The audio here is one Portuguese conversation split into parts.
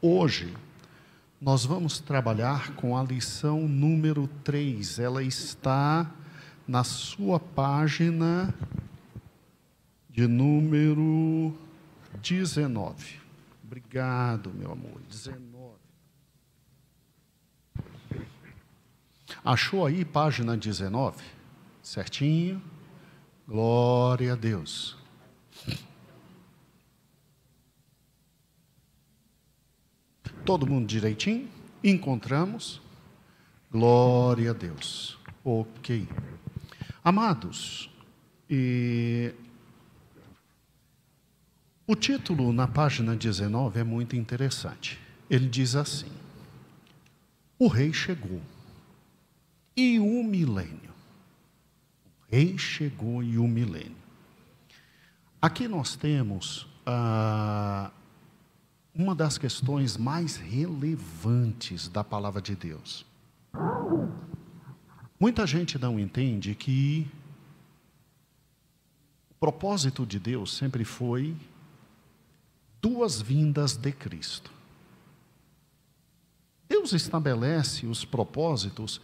Hoje, nós vamos trabalhar com a lição número 3. Ela está na sua página de número 19. Obrigado, meu amor. 19. Achou aí página 19? Certinho? Glória a Deus. Todo mundo direitinho? Encontramos? Glória a Deus. Ok. Amados, o título na página 19 é muito interessante. Ele diz assim: o rei chegou e o milênio. O rei chegou e o milênio. Aqui nós temos uma das questões mais relevantes da palavra de Deus. Muita gente não entende que o propósito de Deus sempre foi duas vindas de Cristo. Deus estabelece os propósitos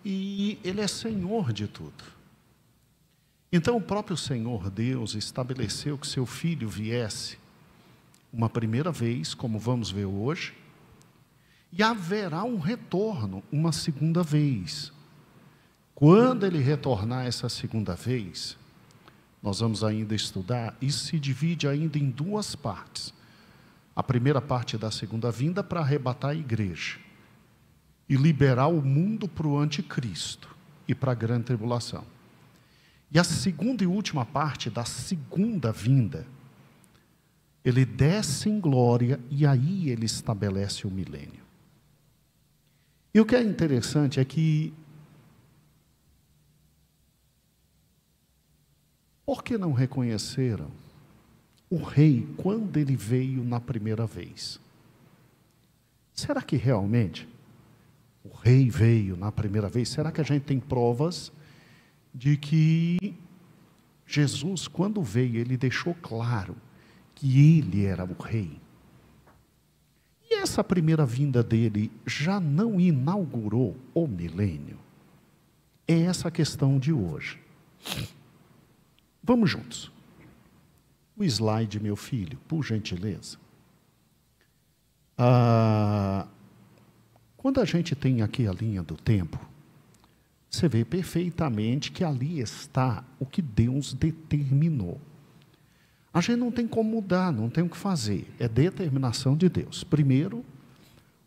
e Ele é Senhor de tudo. Então o próprio Senhor Deus estabeleceu que seu Filho viesse uma primeira vez, como vamos ver hoje, e haverá um retorno, uma segunda vez. Quando Ele retornar essa segunda vez, nós vamos ainda estudar, isso se divide ainda em duas partes. A primeira parte da segunda vinda para arrebatar a igreja e liberar o mundo para o anticristo e para a grande tribulação. E a segunda e última parte da segunda vinda, Ele desce em glória e aí Ele estabelece o milênio. E o que é interessante é que, por que não reconheceram o rei quando ele veio na primeira vez? Será que realmente o rei veio na primeira vez? Será que a gente tem provas de que Jesus, quando veio, ele deixou claro que ele era o rei? E essa primeira vinda dele já não inaugurou o milênio? É essa a questão de hoje. Vamos juntos. O slide, meu filho, por gentileza. Quando a gente tem aqui a linha do tempo, você vê perfeitamente que ali está o que Deus determinou. A gente não tem como mudar, não tem o que fazer. É determinação de Deus. Primeiro,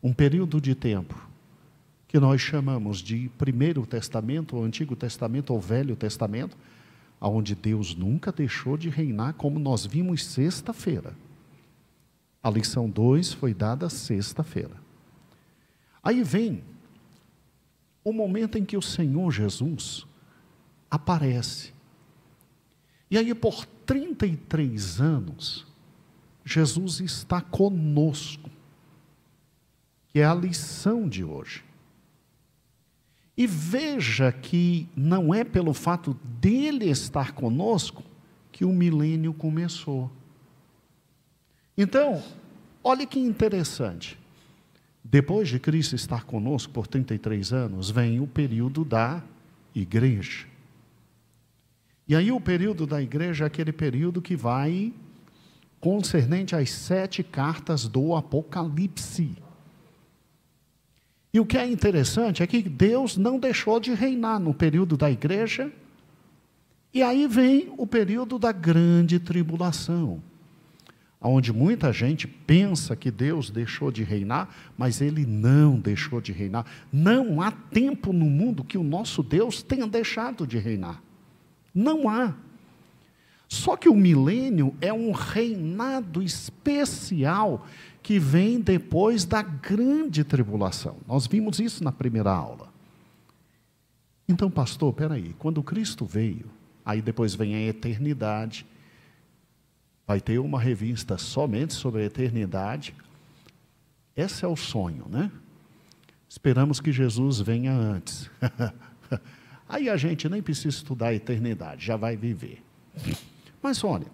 um período de tempo que nós chamamos de Primeiro Testamento, ou Antigo Testamento, ou Velho Testamento, onde Deus nunca deixou de reinar, como nós vimos sexta-feira. A lição 2 foi dada sexta-feira. Aí vem o momento em que o Senhor Jesus aparece. E aí, por 33 anos, Jesus está conosco, que é a lição de hoje. E veja que não é pelo fato dele estar conosco que o milênio começou. Então, olha que interessante. Depois de Cristo estar conosco por 33 anos, vem o período da igreja. E aí o período da igreja é aquele período que vai concernente às 7 cartas do Apocalipse. E o que é interessante é que Deus não deixou de reinar no período da igreja, e aí vem o período da grande tribulação, onde muita gente pensa que Deus deixou de reinar, mas Ele não deixou de reinar. Não há tempo no mundo que o nosso Deus tenha deixado de reinar. Não há. Só que o milênio é um reinado especial que vem depois da grande tribulação. Nós vimos isso na primeira aula. Então, pastor, peraí, quando Cristo veio, aí depois vem a eternidade, vai ter uma revista somente sobre a eternidade. Esse é o sonho, né? Esperamos que Jesus venha antes. Aí a gente nem precisa estudar a eternidade, já vai viver. Mas olha,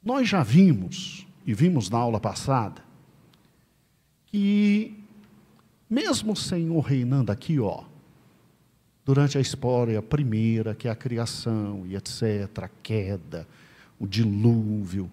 nós já vimos, e vimos na aula passada, que, mesmo o Senhor reinando aqui, durante a história primeira, que é a criação e etc., a queda, o dilúvio,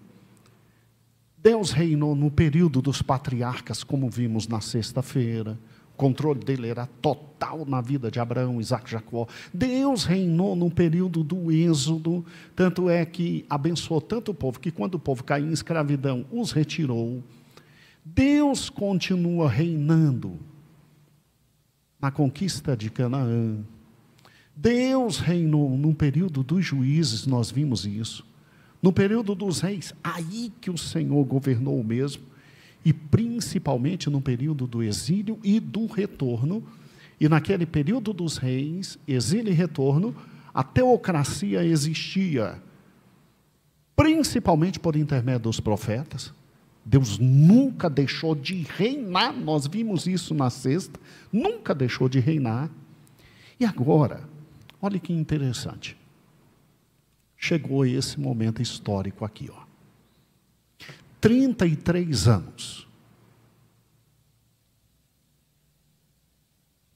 Deus reinou no período dos patriarcas, como vimos na sexta-feira. O controle dele era total na vida de Abraão, Isaac e Jacó. Deus reinou no período do êxodo, tanto é que abençoou tanto o povo, que quando o povo caiu em escravidão, os retirou. Deus continua reinando na conquista de Canaã. Deus reinou no período dos juízes, nós vimos isso. No período dos reis, aí que o Senhor governou mesmo, e principalmente no período do exílio e do retorno. E naquele período dos reis, exílio e retorno, a teocracia existia, principalmente por intermédio dos profetas. Deus nunca deixou de reinar, nós vimos isso na sexta, nunca deixou de reinar. E agora, olha que interessante, chegou esse momento histórico aqui, 33 anos.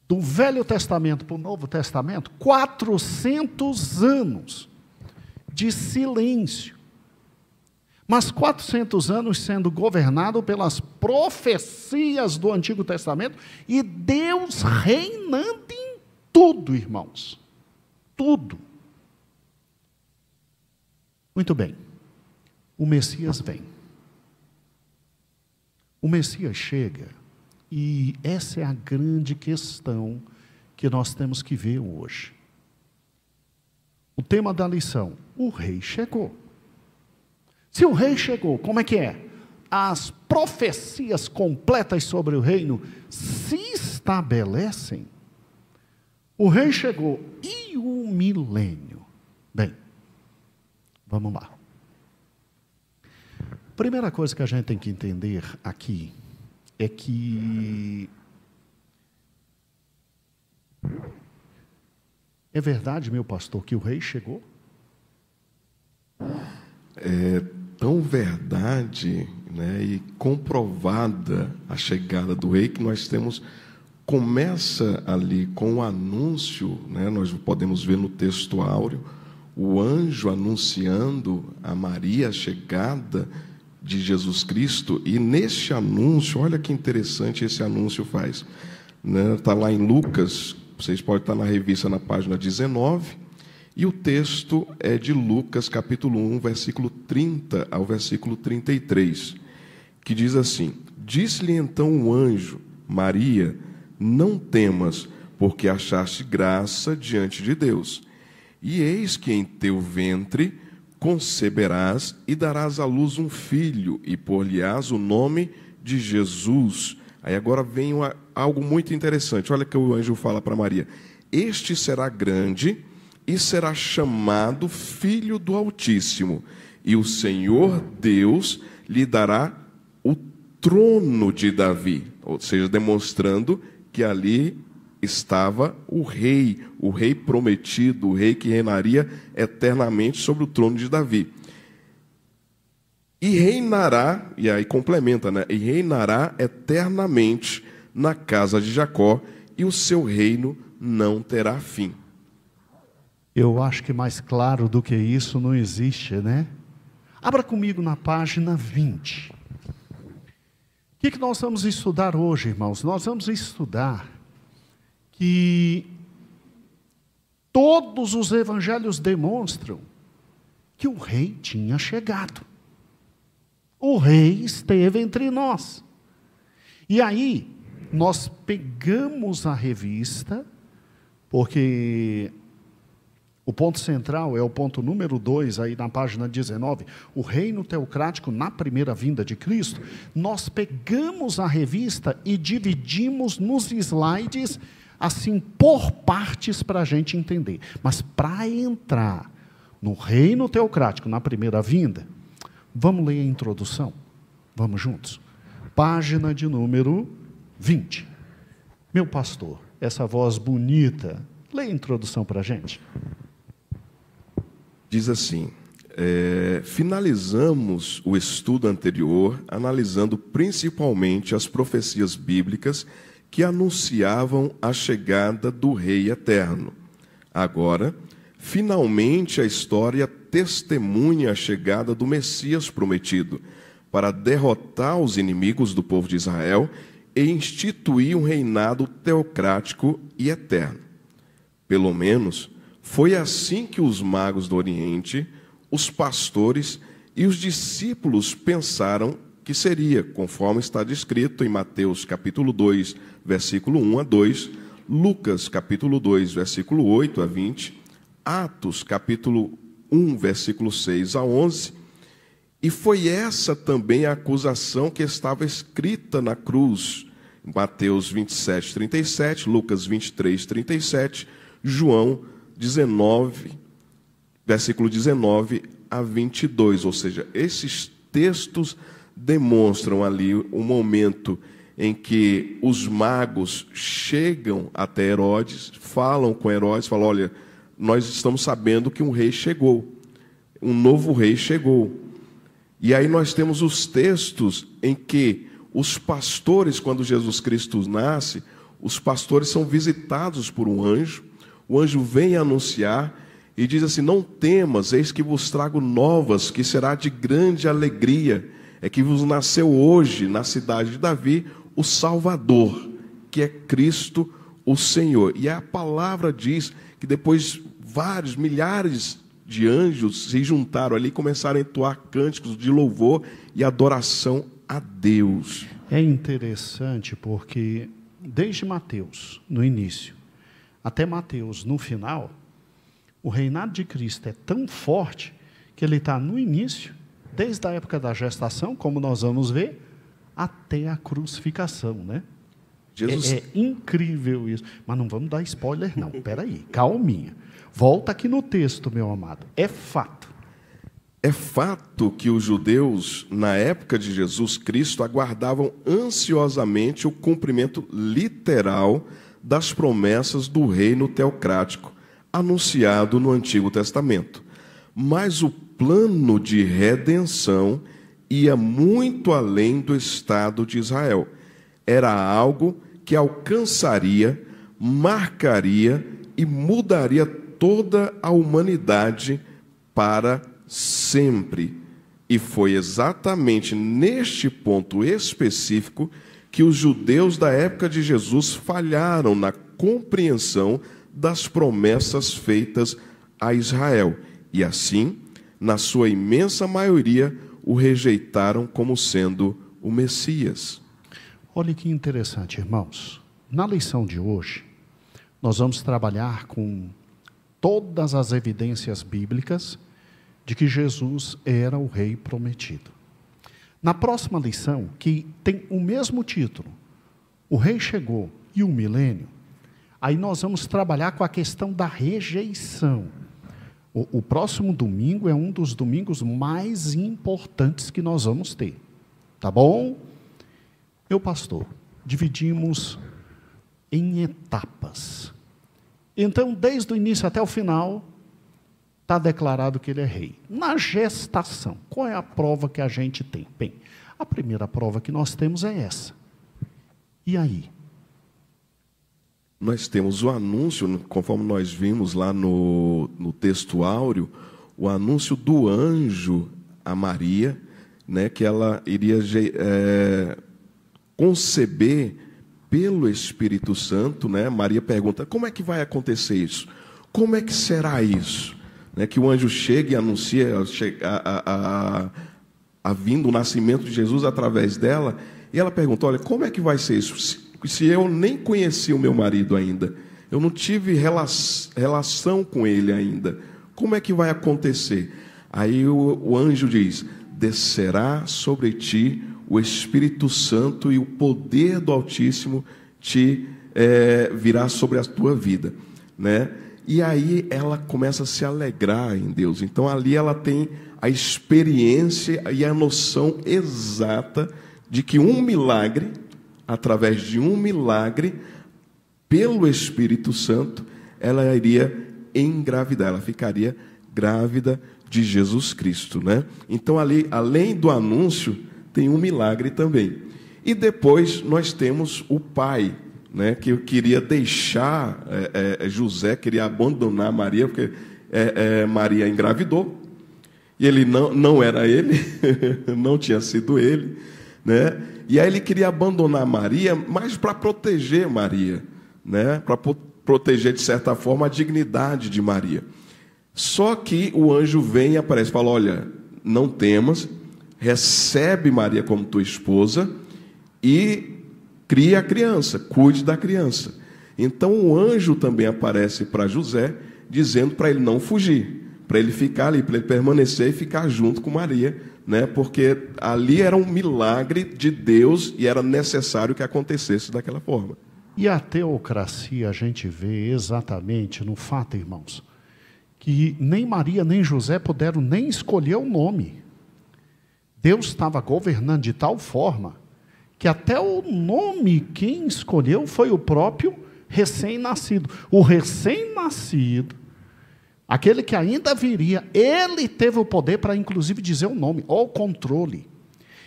Do Velho Testamento para o Novo Testamento, 400 anos de silêncio. Mas 400 anos sendo governado pelas profecias do Antigo Testamento e Deus reinando em tudo, irmãos. Tudo. Muito bem. O Messias vem. O Messias chega e essa é a grande questão que nós temos que ver hoje. O tema da lição: o rei chegou. Se o rei chegou, como é que é? As profecias completas sobre o reino se estabelecem. O rei chegou e o milênio. Bem, vamos lá. Primeira coisa que a gente tem que entender aqui é que é verdade, meu pastor, que o rei chegou? É tão verdade, né, e comprovada a chegada do rei que nós temos, começa ali com o anúncio, né, nós podemos ver no texto áureo, o anjo anunciando a Maria a chegada de Jesus Cristo, e neste anúncio, olha que interessante esse anúncio faz, né? Está lá em Lucas, vocês podem estar na revista na página 19, e o texto é de Lucas capítulo 1, versículo 30 ao versículo 33, que diz assim: disse-lhe então o anjo: Maria, não temas, porque achaste graça diante de Deus, e eis que em teu ventre conceberás e darás à luz um filho, e por-lhe-ás o nome de Jesus. Aí agora vem algo muito interessante. Olha que o anjo fala para Maria: este será grande e será chamado Filho do Altíssimo, e o Senhor Deus lhe dará o trono de Davi. Ou seja, demonstrando que ali estava o rei prometido, o rei que reinaria eternamente sobre o trono de Davi. E reinará, e aí complementa, né? E reinará eternamente na casa de Jacó, e o seu reino não terá fim. Eu acho que mais claro do que isso não existe, né? Abra comigo na página 20. O que nós vamos estudar hoje, irmãos? Nós vamos estudar que todos os evangelhos demonstram que o rei tinha chegado. O rei esteve entre nós. E aí, nós pegamos a revista, porque o ponto central é o ponto número 2, aí na página 19, o reino teocrático na primeira vinda de Cristo. Nós pegamos a revista e dividimos nos slides, assim, por partes para a gente entender. Mas para entrar no reino teocrático na primeira vinda, vamos ler a introdução? Vamos juntos? Página de número 20. Meu pastor, essa voz bonita, lê a introdução para a gente. Diz assim: finalizamos o estudo anterior analisando principalmente as profecias bíblicas que anunciavam a chegada do Rei Eterno. Agora, finalmente a história testemunha a chegada do Messias prometido para derrotar os inimigos do povo de Israel e instituir um reinado teocrático e eterno. Pelo menos, foi assim que os magos do Oriente, os pastores e os discípulos pensaram que seria, conforme está descrito em Mateus capítulo 2, versículo 1 a 2, Lucas capítulo 2, versículo 8 a 20, Atos capítulo 1, versículo 6 a 11, e foi essa também a acusação que estava escrita na cruz, Mateus 27, 37, Lucas 23, 37, João 19, versículo 19 a 22, ou seja, esses textos demonstram ali o momento em que os magos chegam até Herodes, falam com Herodes, falam, olha, nós estamos sabendo que um rei chegou, um novo rei chegou. E aí nós temos os textos em que os pastores, quando Jesus Cristo nasce, os pastores são visitados por um anjo, o anjo vem anunciar e diz assim, não temas, eis que vos trago novas, que será de grande alegria, é que vos nasceu hoje, na cidade de Davi, o Salvador, que é Cristo o Senhor. E a palavra diz que depois milhares de anjos se juntaram ali e começaram a entoar cânticos de louvor e adoração a Deus. É interessante porque desde Mateus, no início, até Mateus, no final, o reinado de Cristo é tão forte que ele está no início, desde a época da gestação, como nós vamos ver, até a crucificação, né? Jesus... É incrível isso. Mas não vamos dar spoiler, não. Espera aí, calminha. Volta aqui no texto, meu amado. É fato. É fato que os judeus, na época de Jesus Cristo, aguardavam ansiosamente o cumprimento literal das promessas do reino teocrático, anunciado no Antigo Testamento. Mas o plano de redenção ia muito além do Estado de Israel. Era algo que alcançaria, marcaria e mudaria toda a humanidade para sempre. E foi exatamente neste ponto específico que os judeus da época de Jesus falharam na compreensão das promessas feitas a Israel. E assim, na sua imensa maioria, o rejeitaram como sendo o Messias. Olha que interessante, irmãos. Na lição de hoje, nós vamos trabalhar com todas as evidências bíblicas de que Jesus era o rei prometido. Na próxima lição, que tem o mesmo título, O Rei Chegou e o Milênio, aí nós vamos trabalhar com a questão da rejeição. O próximo domingo é um dos domingos mais importantes que nós vamos ter. Tá bom? Meu pastor, dividimos em etapas. Então, desde o início até o final, está declarado que ele é rei. Na gestação, qual é a prova que a gente tem? Bem, a primeira prova que nós temos é essa. E aí? Nós temos o anúncio, conforme nós vimos lá no texto áureo, o anúncio do anjo a Maria, né, que ela iria conceber pelo Espírito Santo, né? Maria pergunta, como é que vai acontecer isso? Como é que será isso? Né, que o anjo chega e anuncia a vinda, o nascimento de Jesus através dela, e ela pergunta, olha, como é que vai ser isso? Se eu nem conheci o meu marido ainda, eu não tive relação com ele ainda, como é que vai acontecer? Aí o anjo diz, descerá sobre ti o Espírito Santo e o poder do Altíssimo te virá sobre a tua vida, né? E aí ela começa a se alegrar em Deus. Então ali ela tem a experiência e a noção exata de que um milagre, através de um milagre, pelo Espírito Santo, ela iria engravidar, ela ficaria grávida de Jesus Cristo, né? Então, ali, além do anúncio, tem um milagre também. E depois nós temos o pai, né, que queria deixar José, queria abandonar Maria, porque Maria engravidou, e ele não era ele, não tinha sido ele, né? E aí ele queria abandonar Maria, mas para proteger Maria, né? Para proteger, de certa forma, a dignidade de Maria. Só que o anjo vem e aparece e fala: olha, não temas, recebe Maria como tua esposa e cria a criança, cuide da criança. Então o anjo também aparece para José, dizendo para ele não fugir, para ele ficar ali, para ele permanecer e ficar junto com Maria, né? Porque ali era um milagre de Deus e era necessário que acontecesse daquela forma. E a teocracia a gente vê exatamente no fato, irmãos, que nem Maria nem José puderam nem escolher o nome. Deus estava governando de tal forma que até o nome quem escolheu foi o próprio recém-nascido. O recém-nascido, aquele que ainda viria, ele teve o poder para inclusive dizer o nome, ou o controle.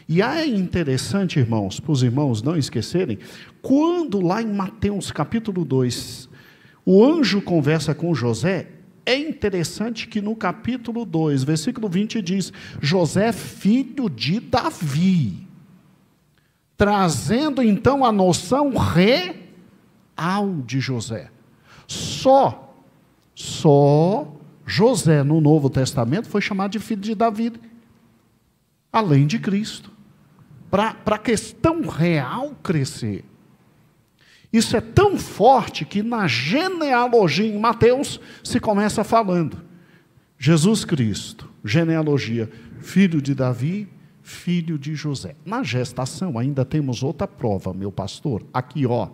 E é interessante, irmãos, para os irmãos não esquecerem, quando lá em Mateus capítulo 2, o anjo conversa com José, é interessante que no capítulo 2, versículo 20 diz: José, filho de Davi, trazendo então a noção real de José. Só José no Novo Testamento foi chamado de filho de Davi, além de Cristo. Para a questão real crescer. Isso é tão forte que na genealogia em Mateus se começa falando: Jesus Cristo, genealogia, filho de Davi, filho de José. Na gestação ainda temos outra prova, meu pastor. Aqui, ó,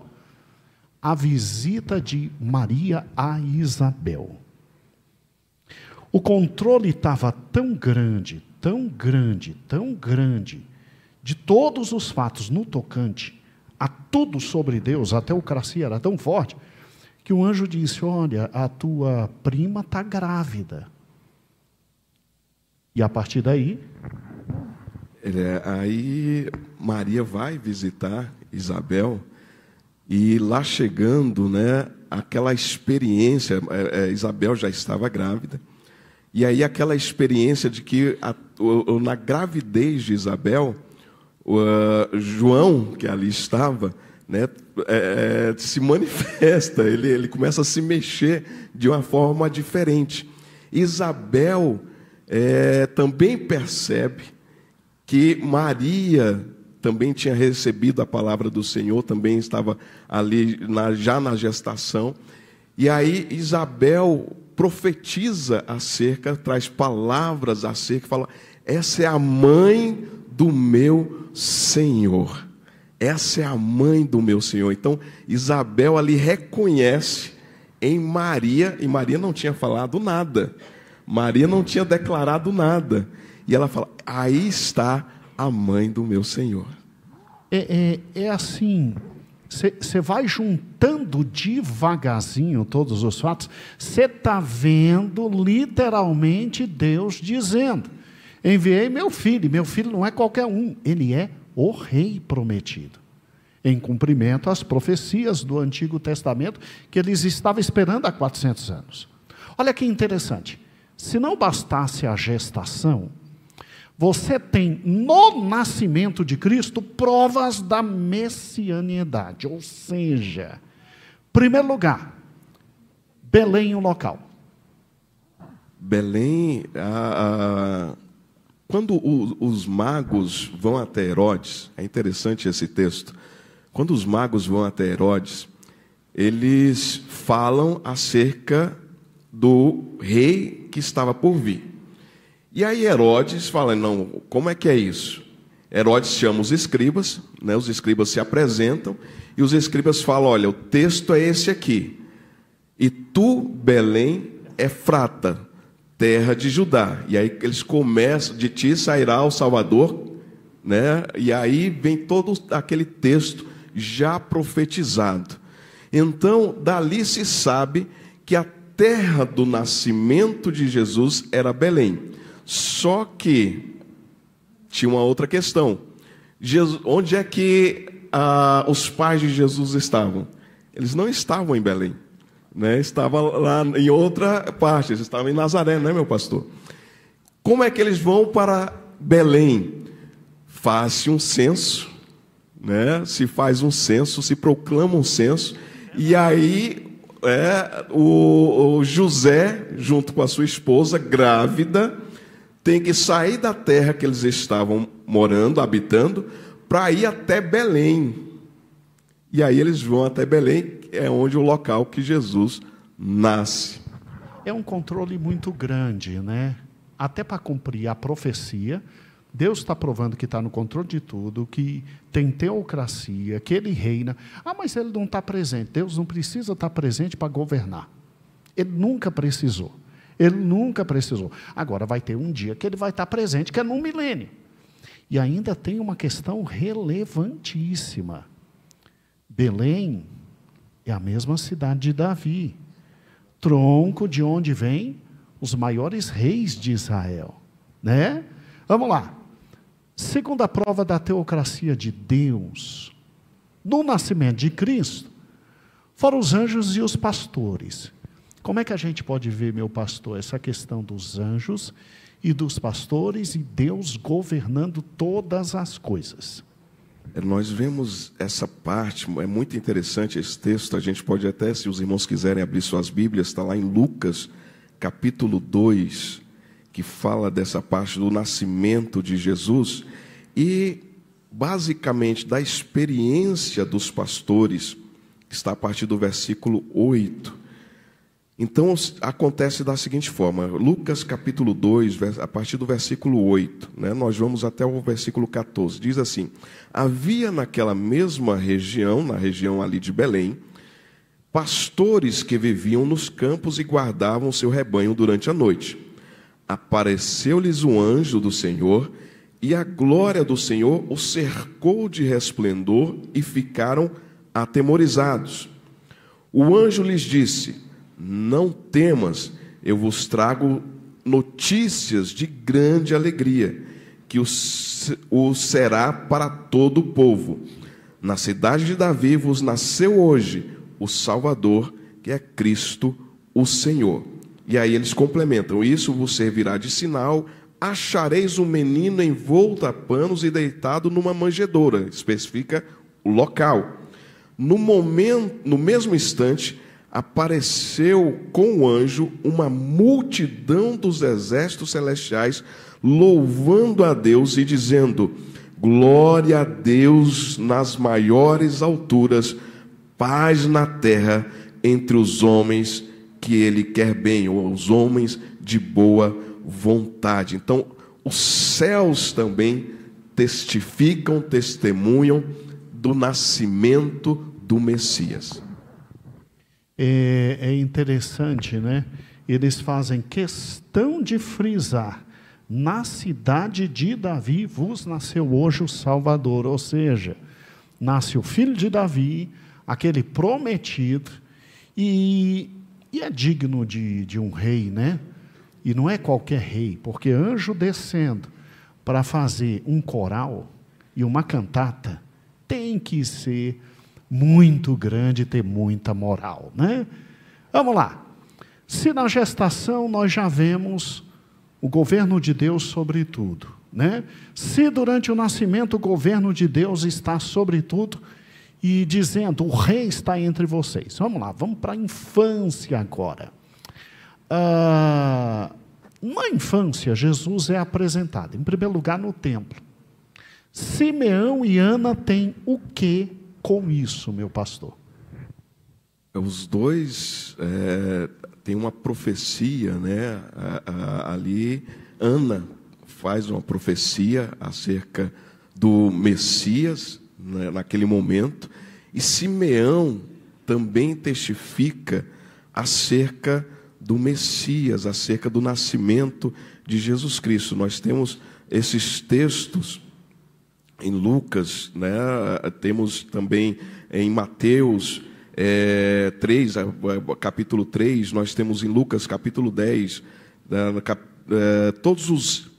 a visita de Maria a Isabel. O controle estava tão grande, de todos os fatos no tocante a tudo sobre Deus, a teocracia era tão forte, que o anjo disse: olha, a tua prima está grávida. E a partir daí... Aí Maria vai visitar Isabel, e lá chegando, né, aquela experiência, Isabel já estava grávida, e aí aquela experiência de que na gravidez de Isabel, João, que ali estava, né, se manifesta, ele começa a se mexer de uma forma diferente. Isabel também percebe que Maria também tinha recebido a palavra do Senhor, também estava ali já na gestação, e aí Isabel profetiza acerca, traz palavras acerca, fala: essa é a mãe do meu Senhor, essa é a mãe do meu Senhor. Então Isabel ali reconhece em Maria, e Maria não tinha falado nada, Maria não tinha declarado nada, e ela fala: aí está a mãe do meu Senhor. É assim, você vai juntando devagarzinho todos os fatos, você está vendo literalmente Deus dizendo: enviei meu filho não é qualquer um, ele é o rei prometido, em cumprimento às profecias do Antigo Testamento, que eles estavam esperando há 400 anos. Olha que interessante, se não bastasse a gestação, você tem no nascimento de Cristo provas da messianiedade, ou seja, primeiro lugar, Belém, o local. Belém, quando os magos vão até Herodes, é interessante esse texto, quando os magos vão até Herodes, eles falam acerca do rei que estava por vir. E aí Herodes fala: não, como é que é isso? Herodes chama os escribas, né, os escribas se apresentam, e os escribas falam: olha, o texto é esse aqui. E tu, Belém, Efrata, terra de Judá. E aí eles começam: de ti sairá o Salvador, né? E aí vem todo aquele texto já profetizado. Então, dali se sabe que terra do nascimento de Jesus era Belém. Só que tinha uma outra questão. Onde é que os pais de Jesus estavam? Eles não estavam em Belém, né? Estavam lá em outra parte, eles estavam em Nazaré, né, meu pastor? Como é que eles vão para Belém? Faz-se um censo, né? Se faz um censo, se proclama um censo, e aí o José, junto com a sua esposa, grávida, tem que sair da terra que eles estavam morando, habitando, para ir até Belém. E aí eles vão até Belém, é onde o local que Jesus nasce. É um controle muito grande, né? Até para cumprir a profecia, Deus está provando que está no controle de tudo, que tem teocracia, que Ele reina. Ah, mas Ele não está presente. Deus não precisa estar presente para governar. Ele nunca precisou. Ele nunca precisou. Agora vai ter um dia que Ele vai estar presente, que é no milênio. E ainda tem uma questão relevantíssima. Belém é a mesma cidade de Davi, tronco de onde vêm os maiores reis de Israel, né? Vamos lá. Segunda prova da teocracia de Deus, no nascimento de Cristo, foram os anjos e os pastores. Como é que a gente pode ver, meu pastor, essa questão dos anjos e dos pastores e Deus governando todas as coisas? Nós vemos essa parte, é muito interessante esse texto, a gente pode até, se os irmãos quiserem abrir suas Bíblias, está lá em Lucas, capítulo 2, que fala dessa parte do nascimento de Jesus, e basicamente da experiência dos pastores, está a partir do versículo 8. Então, acontece da seguinte forma, Lucas capítulo 2, a partir do versículo 8, né, nós vamos até o versículo 14, diz assim: havia naquela mesma região, na região ali de Belém, pastores que viviam nos campos e guardavam seu rebanho durante a noite. Apareceu-lhes um anjo do Senhor, e a glória do Senhor os cercou de resplendor, e ficaram atemorizados. O anjo lhes disse: não temas, eu vos trago notícias de grande alegria, que o será para todo o povo. Na cidade de Davi vos nasceu hoje o Salvador, que é Cristo o Senhor. E aí eles complementam: isso vos servirá de sinal, achareis um menino envolto a panos e deitado numa manjedoura. Especifica o local. No mesmo instante, apareceu com o anjo uma multidão dos exércitos celestiais, louvando a Deus e dizendo: glória a Deus nas maiores alturas, paz na terra entre os homens que Ele quer bem, ou os homens de boa vontade. Então, os céus também testemunham do nascimento do Messias. É interessante, né? Eles fazem questão de frisar: na cidade de Davi vos nasceu hoje o Salvador. Ou seja, nasce o filho de Davi, aquele prometido, e é digno de um rei, né? E não é qualquer rei, porque anjo descendo para fazer um coral e uma cantata tem que ser muito grande, ter muita moral, né? Vamos lá. Se na gestação nós já vemos o governo de Deus sobre tudo, né? Se durante o nascimento o governo de Deus está sobre tudo e dizendo: o rei está entre vocês. Vamos lá, vamos para a infância agora. Na infância, Jesus é apresentado, em primeiro lugar, no templo. Simeão e Ana têm o quê com isso, meu pastor? Os dois têm uma profecia, né? Ali, Ana faz uma profecia acerca do Messias, né, naquele momento, e Simeão também testifica acerca do Messias, acerca do nascimento de Jesus Cristo. Nós temos esses textos em Lucas, né? Temos também em Mateus, 3, capítulo 3, nós temos em Lucas capítulo 10, todos os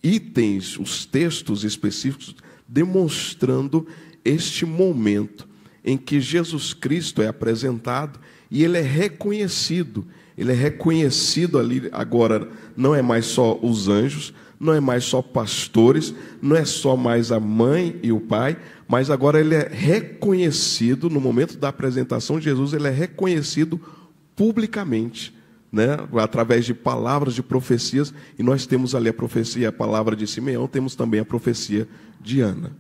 itens, os textos específicos, demonstrando este momento em que Jesus Cristo é apresentado e ele é reconhecido. Ele é reconhecido ali, agora não é mais só os anjos, não é mais só pastores, não é só mais a mãe e o pai, mas agora ele é reconhecido, no momento da apresentação de Jesus, ele é reconhecido publicamente, né? Através de palavras de profecias, e nós temos ali a profecia, a palavra de Simeão, temos também a profecia de Ana.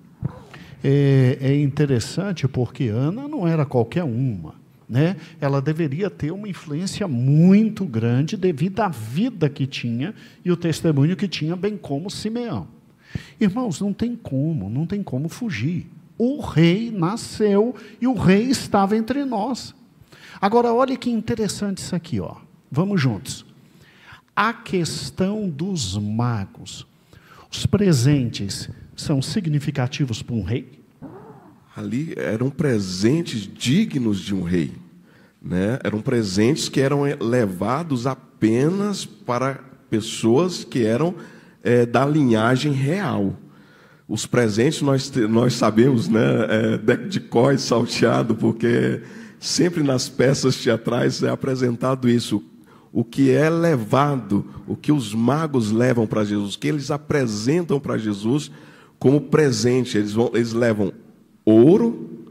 É interessante porque Ana não era qualquer uma, né? Ela deveria ter uma influência muito grande devido à vida que tinha e o testemunho que tinha, bem como Simeão. Irmãos, não tem como fugir. O rei nasceu e o rei estava entre nós. Agora, olha que interessante isso aqui, ó. Vamos juntos. A questão dos magos. Os presentes são significativos para um rei? Ali eram presentes dignos de um rei, né? Eram presentes que eram levados apenas para pessoas que eram da linhagem real. Os presentes nós sabemos, né? Deck de cor salteado, porque sempre nas peças teatrais é apresentado isso. O que é levado, o que os magos levam para Jesus, o que eles apresentam para Jesus como presente. Eles levam ouro,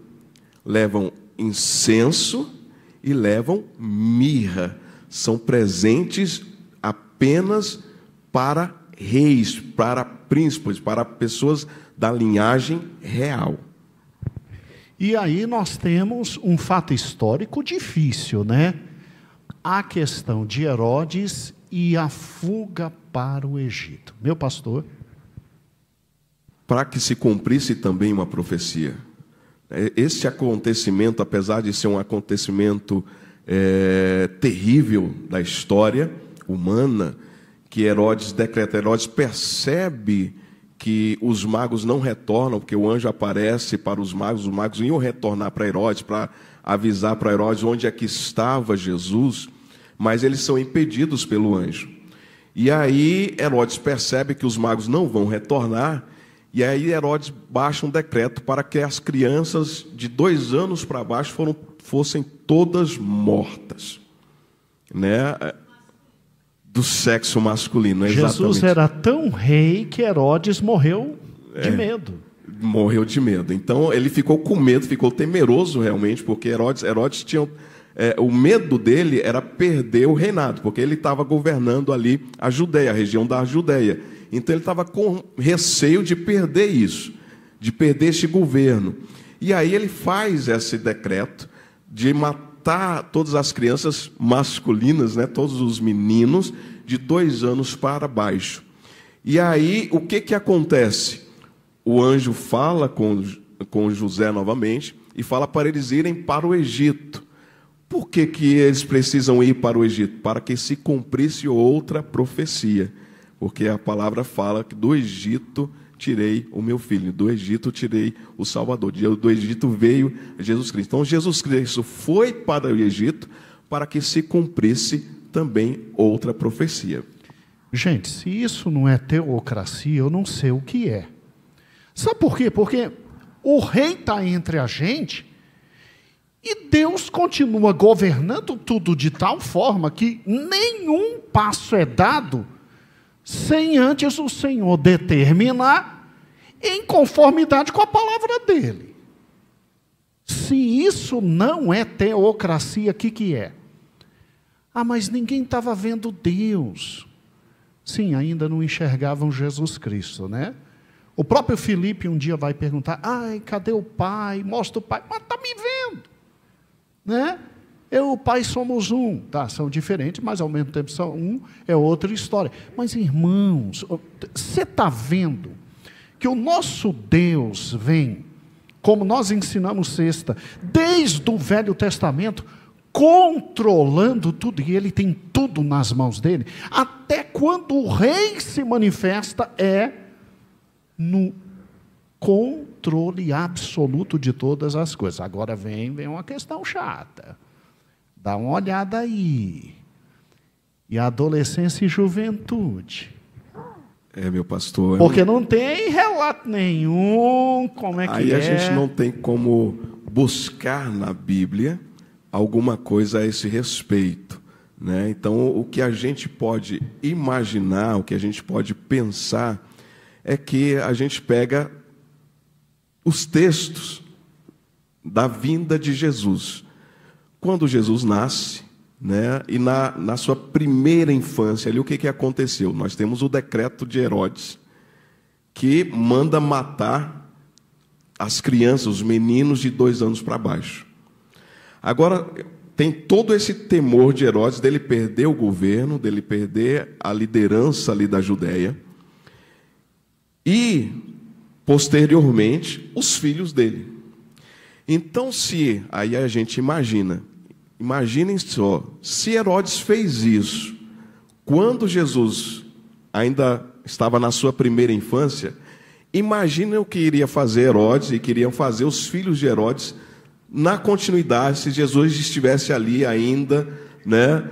levam incenso e levam mirra. São presentes apenas para reis, para príncipes, para pessoas da linhagem real. E aí nós temos um fato histórico difícil, né? A questão de Herodes e a fuga para o Egito. Meu pastor? Para que se cumprisse também uma profecia. Este acontecimento, apesar de ser um acontecimento terrível da história humana, que Herodes decreta, Herodes percebe que os magos não retornam, porque o anjo aparece para os magos iam retornar para Herodes, para avisar para Herodes onde é que estava Jesus, mas eles são impedidos pelo anjo. E aí Herodes percebe que os magos não vão retornar, e aí Herodes baixa um decreto para que as crianças de 2 anos para baixo fossem todas mortas, né? Do sexo masculino, exatamente. Jesus era tão rei que Herodes morreu de medo. Morreu de medo. Então ele ficou com medo, ficou temeroso realmente, porque Herodes tinha... o medo dele era perder o reinado, porque ele estava governando ali a Judeia, a região da Judeia. Então ele estava com receio de perder isso, de perder esse governo. E aí ele faz esse decreto de matar todas as crianças masculinas, né, todos os meninos de 2 anos para baixo. E aí o que acontece? O anjo fala com José novamente e fala para eles irem para o Egito. Por que eles precisam ir para o Egito? Para que se cumprisse outra profecia. Porque a palavra fala que do Egito tirei o meu filho, do Egito tirei o Salvador, do Egito veio Jesus Cristo. Então Jesus Cristo foi para o Egito para que se cumprisse também outra profecia. Gente, se isso não é teocracia, eu não sei o que é. Sabe por quê? Porque o rei está entre a gente e Deus continua governando tudo de tal forma que nenhum passo é dado sem antes o Senhor determinar em conformidade com a palavra dele. Se isso não é teocracia, o que é? Ah, mas ninguém estava vendo Deus. Sim, ainda não enxergavam Jesus Cristo, né? O próprio Filipe um dia vai perguntar, ai, cadê o Pai? Mostra o Pai. Mas está me vendo, né? Eu e o Pai somos um, tá? São diferentes, mas ao mesmo tempo são um, é outra história. Mas, irmãos, você está vendo que o nosso Deus vem, como nós ensinamos sexta, desde o Velho Testamento, controlando tudo, e Ele tem tudo nas mãos dele, até quando o rei se manifesta no controle absoluto de todas as coisas. Agora vem uma questão chata. Dá uma olhada aí. E a adolescência e juventude. Meu pastor. Porque não tem relato nenhum, como é que aí a gente não tem como buscar na Bíblia alguma coisa a esse respeito, né? Então, o que a gente pode imaginar, o que a gente pode pensar, é que a gente pega os textos da vinda de Jesus. Quando Jesus nasce, né? E na sua primeira infância, ali, o que aconteceu? Nós temos o decreto de Herodes, que manda matar as crianças, os meninos de 2 anos para baixo. Agora, tem todo esse temor de Herodes, dele perder o governo, dele perder a liderança ali da Judéia, e, posteriormente, os filhos dele. Então, aí a gente imaginem só, se Herodes fez isso quando Jesus ainda estava na sua primeira infância, imaginem o que iria fazer Herodes e queriam fazer os filhos de Herodes na continuidade, se Jesus estivesse ali ainda, né,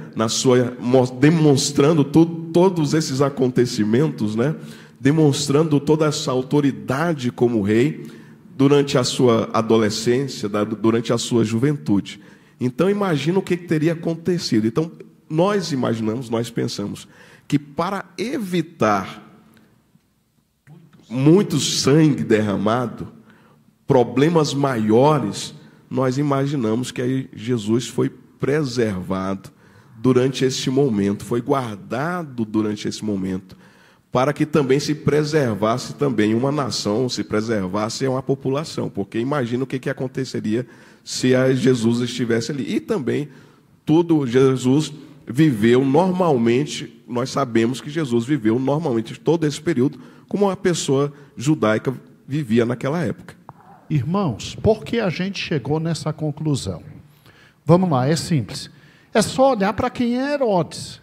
demonstrando todos esses acontecimentos, né, demonstrando toda essa autoridade como rei durante a sua adolescência, durante a sua juventude. Então, imagina o que teria acontecido. Então, nós pensamos que para evitar muito sangue derramado, problemas maiores, nós imaginamos que aí Jesus foi preservado durante esse momento, foi guardado durante esse momento, para que também se preservasse também uma nação, se preservasse uma população, porque imagina o que aconteceria se Jesus estivesse ali. E também Jesus viveu normalmente, nós sabemos que Jesus viveu normalmente todo esse período como uma pessoa judaica vivia naquela época. Irmãos, por que a gente chegou nessa conclusão? Vamos lá, é simples. É só olhar para quem é Herodes.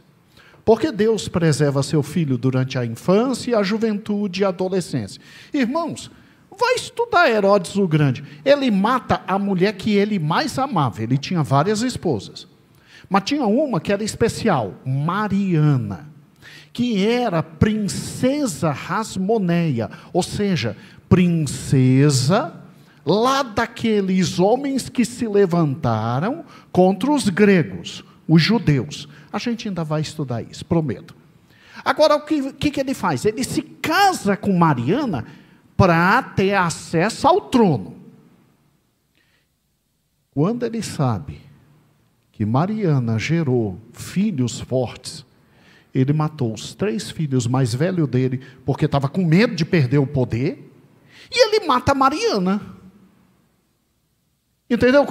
Porque Deus preserva seu filho durante a infância, a juventude e a adolescência. Irmãos, vai estudar Herodes o Grande. Ele mata a mulher que ele mais amava. Ele tinha várias esposas. Mas tinha uma que era especial, Mariana, que era princesa Rasmoneia, ou seja, princesa lá daqueles homens que se levantaram contra os gregos, os judeus. A gente ainda vai estudar isso, prometo. Agora, o que ele faz? Ele se casa com Mariana para ter acesso ao trono. Quando ele sabe que Mariana gerou filhos fortes, ele matou os 3 filhos mais velhos dele, porque estava com medo de perder o poder, e ele mata Mariana. Entendeu?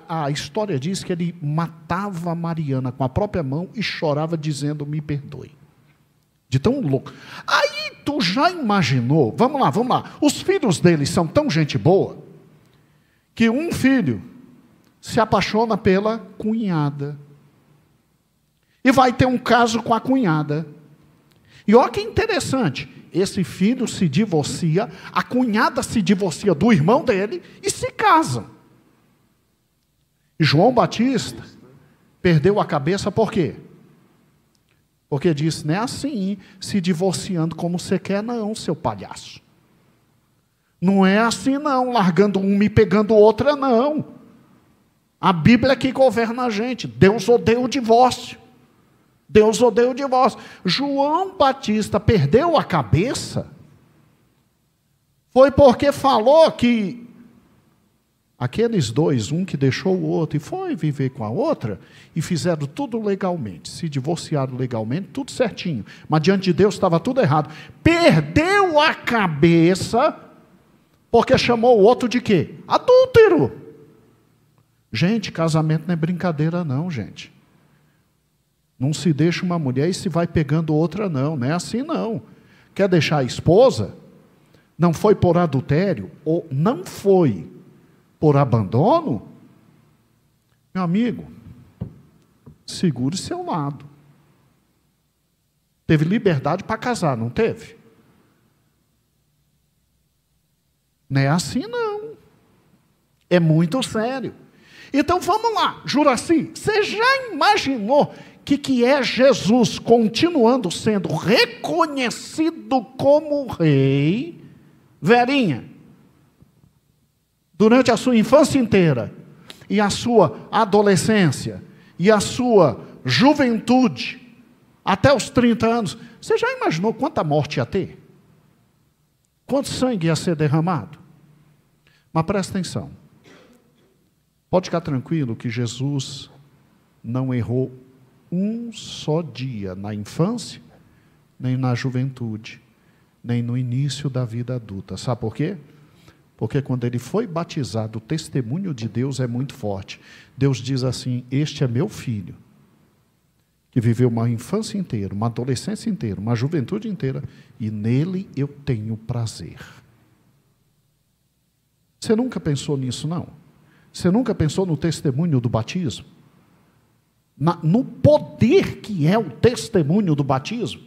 A história diz que ele matava Mariana com a própria mão e chorava dizendo, me perdoe. De tão louco. Aí tu já imaginou, vamos lá, os filhos dele são tão gente boa, que um filho se apaixona pela cunhada. E vai ter um caso com a cunhada. E olha que interessante, esse filho se divorcia, a cunhada se divorcia do irmão dele e se casam. E João Batista perdeu a cabeça por quê? Porque disse, não é assim, se divorciando como você quer não, seu palhaço. Não é assim não, largando uma e pegando outra não. A Bíblia é que governa a gente. Deus odeia o divórcio. Deus odeia o divórcio. João Batista perdeu a cabeça foi porque falou que aqueles 2, um que deixou o outro e foi viver com a outra, e fizeram tudo legalmente, se divorciaram legalmente, tudo certinho, mas diante de Deus estava tudo errado. Perdeu a cabeça porque chamou o outro de quê? Adúltero. Gente, casamento não é brincadeira não, gente. Não se deixa uma mulher e se vai pegando outra não, não é assim não. Quer deixar a esposa? Não foi por adultério, ou não foi por abandono? Meu amigo, segure seu lado. Teve liberdade para casar, não teve? Não é assim não. É muito sério. Então vamos lá, Juraci, você já imaginou que é Jesus continuando sendo reconhecido como rei? Verinha, durante a sua infância inteira, e a sua adolescência, e a sua juventude, até os 30 anos, você já imaginou quanta morte ia ter? Quanto sangue ia ser derramado? Mas presta atenção, pode ficar tranquilo que Jesus não errou um só dia na infância, nem na juventude, nem no início da vida adulta. Sabe por quê? Porque quando ele foi batizado, o testemunho de Deus é muito forte. Deus diz assim: este é meu filho, que viveu uma infância inteira, uma adolescência inteira, uma juventude inteira, e nele eu tenho prazer. Você nunca pensou nisso, não? Você nunca pensou no testemunho do batismo? No poder que é o testemunho do batismo?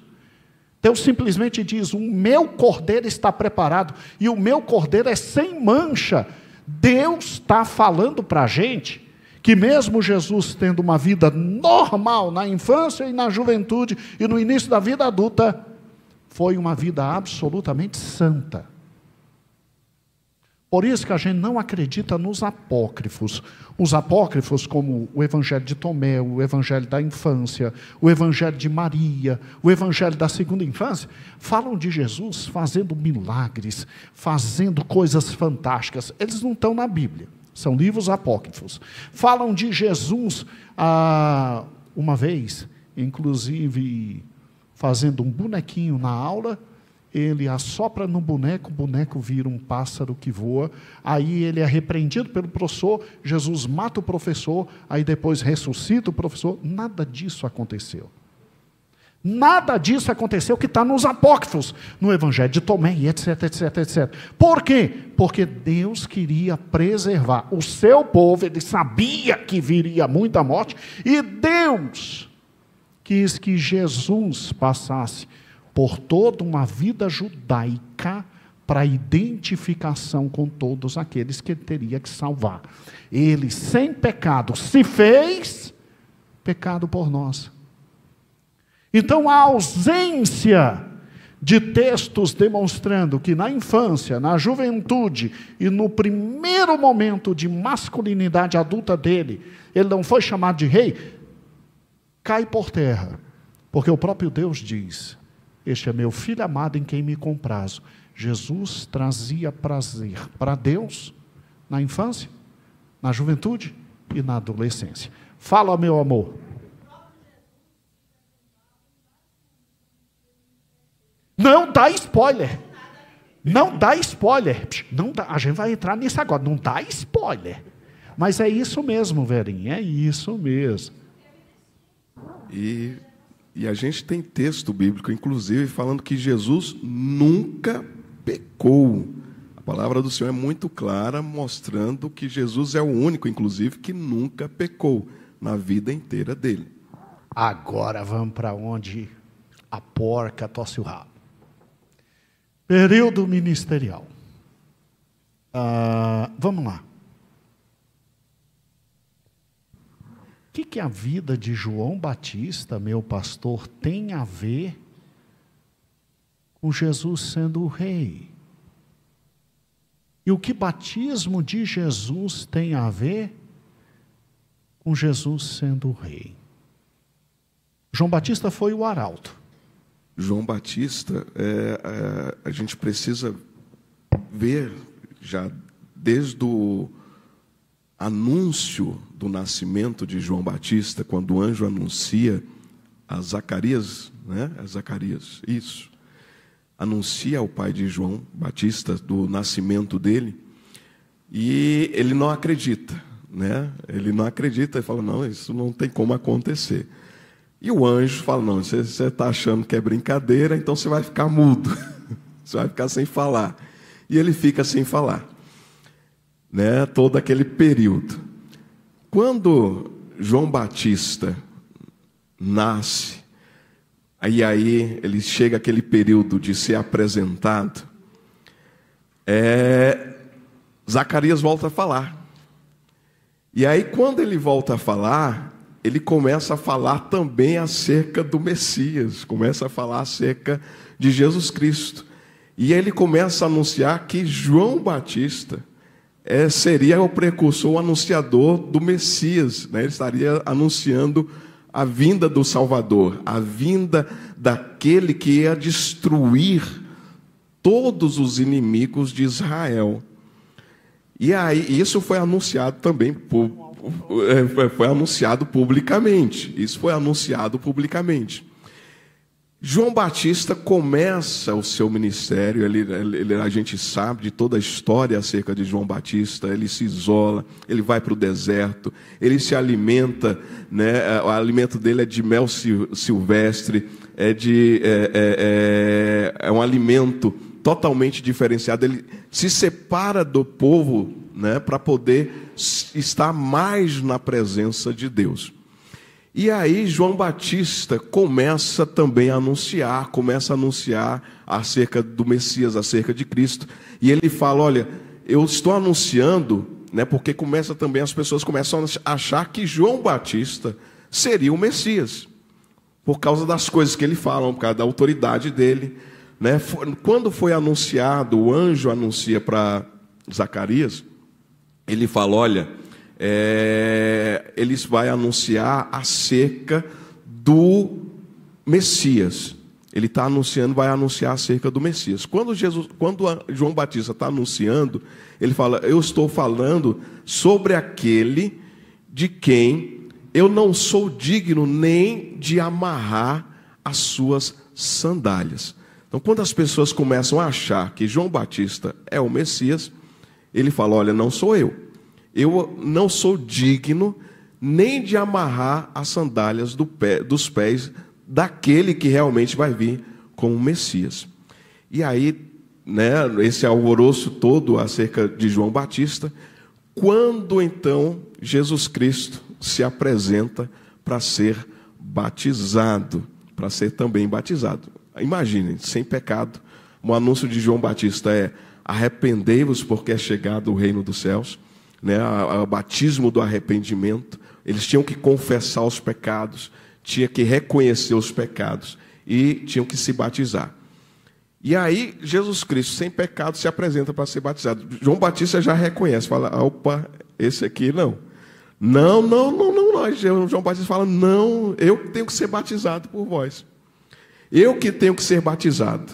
Deus simplesmente diz: o meu cordeiro está preparado, e o meu cordeiro é sem mancha. Deus está falando para a gente que mesmo Jesus tendo uma vida normal na infância e na juventude e no início da vida adulta, foi uma vida absolutamente santa. Por isso que a gente não acredita nos apócrifos. Os apócrifos, como o Evangelho de Tomé, o Evangelho da infância, o Evangelho de Maria, o Evangelho da segunda infância, falam de Jesus fazendo milagres, fazendo coisas fantásticas. Eles não estão na Bíblia, são livros apócrifos. Falam de Jesus, uma vez, inclusive, fazendo um bonequinho na aula. Ele assopra no boneco, o boneco vira um pássaro que voa, aí ele é repreendido pelo professor, Jesus mata o professor, aí depois ressuscita o professor. Nada disso aconteceu. Nada disso aconteceu que está nos apócrifos, no Evangelho de Tomé, etc, etc, etc. Por quê? Porque Deus queria preservar o seu povo, ele sabia que viria muita morte, e Deus quis que Jesus passasse por toda uma vida judaica para identificação com todos aqueles que ele teria que salvar. Ele, sem pecado, se fez pecado por nós. Então, a ausência de textos demonstrando que na infância, na juventude e no primeiro momento de masculinidade adulta dele, ele não foi chamado de rei, cai por terra. Porque o próprio Deus diz: este é meu filho amado em quem me comprazo. Jesus trazia prazer para Deus na infância, na juventude e na adolescência. Fala, meu amor. Não dá spoiler. Não dá spoiler. Não dá, a gente vai entrar nisso agora. Não dá spoiler. Mas é isso mesmo, Verinha. É isso mesmo. E a gente tem texto bíblico, inclusive, falando que Jesus nunca pecou. A palavra do Senhor é muito clara, mostrando que Jesus é o único, inclusive, que nunca pecou na vida inteira dele. Agora vamos para onde a porca tosse o rabo. Período ministerial. Vamos lá. O que a vida de João Batista, meu pastor, tem a ver com Jesus sendo o rei? E o que batismo de Jesus tem a ver com Jesus sendo o rei? João Batista foi o arauto. João Batista, a gente precisa ver já desde o anúncio do nascimento de João Batista, quando o anjo anuncia a Zacarias, né? A Zacarias, isso. Anuncia ao pai de João Batista do nascimento dele, e ele não acredita, né? Ele não acredita e fala: não, isso não tem como acontecer. E o anjo fala: não, você está achando que é brincadeira, então você vai ficar mudo, você vai ficar sem falar. E ele fica sem falar, né? Todo aquele período. Quando João Batista nasce, aí ele chega aquele período de ser apresentado, Zacarias volta a falar. E aí, quando ele volta a falar, ele começa a falar também acerca do Messias, começa a falar acerca de Jesus Cristo. E ele começa a anunciar que João Batista seria o precursor, o anunciador do Messias, né? Ele estaria anunciando a vinda do Salvador, a vinda daquele que ia destruir todos os inimigos de Israel. E aí, isso foi anunciado também, foi anunciado publicamente. Isso foi anunciado publicamente. João Batista começa o seu ministério, a gente sabe de toda a história acerca de João Batista. Ele se isola, ele vai para o deserto, ele se alimenta, né? O alimento dele é de mel silvestre, é um alimento totalmente diferenciado. Ele se separa do povo, né, para poder estar mais na presença de Deus. E aí João Batista começa também a anunciar acerca do Messias, acerca de Cristo. E ele fala, olha, eu estou anunciando, né, porque as pessoas começam a achar que João Batista seria o Messias, por causa das coisas que ele fala, por causa da autoridade dele, né? Quando foi anunciado, o anjo anuncia para Zacarias, ele fala, olha, ele vai anunciar acerca do Messias. Ele está anunciando, vai anunciar acerca do Messias. Quando João Batista está anunciando, ele fala, eu estou falando sobre aquele de quem eu não sou digno nem de amarrar as suas sandálias. Então, quando as pessoas começam a achar que João Batista é o Messias, ele fala, olha, não sou eu. Eu não sou digno nem de amarrar as sandálias dos pés daquele que realmente vai vir como Messias. E aí, né, esse alvoroço todo acerca de João Batista, quando então Jesus Cristo se apresenta para ser batizado, para ser também batizado. Imaginem, sem pecado, o anúncio de João Batista é: arrependei-vos porque é chegado o reino dos céus, né? O batismo do arrependimento. Eles tinham que confessar os pecados, tinham que reconhecer os pecados e tinham que se batizar. E aí Jesus Cristo, sem pecado, se apresenta para ser batizado. João Batista já reconhece, fala, opa, esse aqui não. Não. João Batista fala, não, eu tenho que ser batizado por vós. Eu que tenho que ser batizado.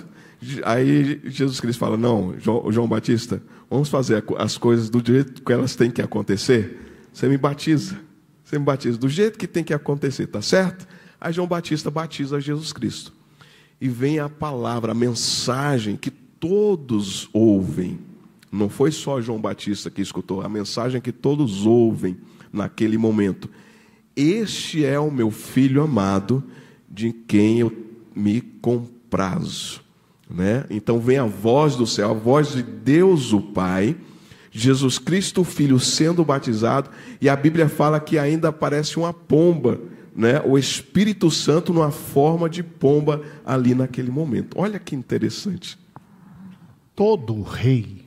Aí Jesus Cristo fala, não, João Batista, vamos fazer as coisas do jeito que elas têm que acontecer. Você me batiza do jeito que tem que acontecer, tá certo? Aí João Batista batiza Jesus Cristo. E vem a palavra, a mensagem que todos ouvem. Não foi só João Batista que escutou, a mensagem que todos ouvem naquele momento. Este é o meu filho amado, de quem eu me comprazo. Né? Então vem a voz do céu, a voz de Deus o Pai, Jesus Cristo o Filho sendo batizado, e a Bíblia fala que ainda aparece uma pomba, né? O Espírito Santo numa forma de pomba ali naquele momento. Olha que interessante. Todo rei,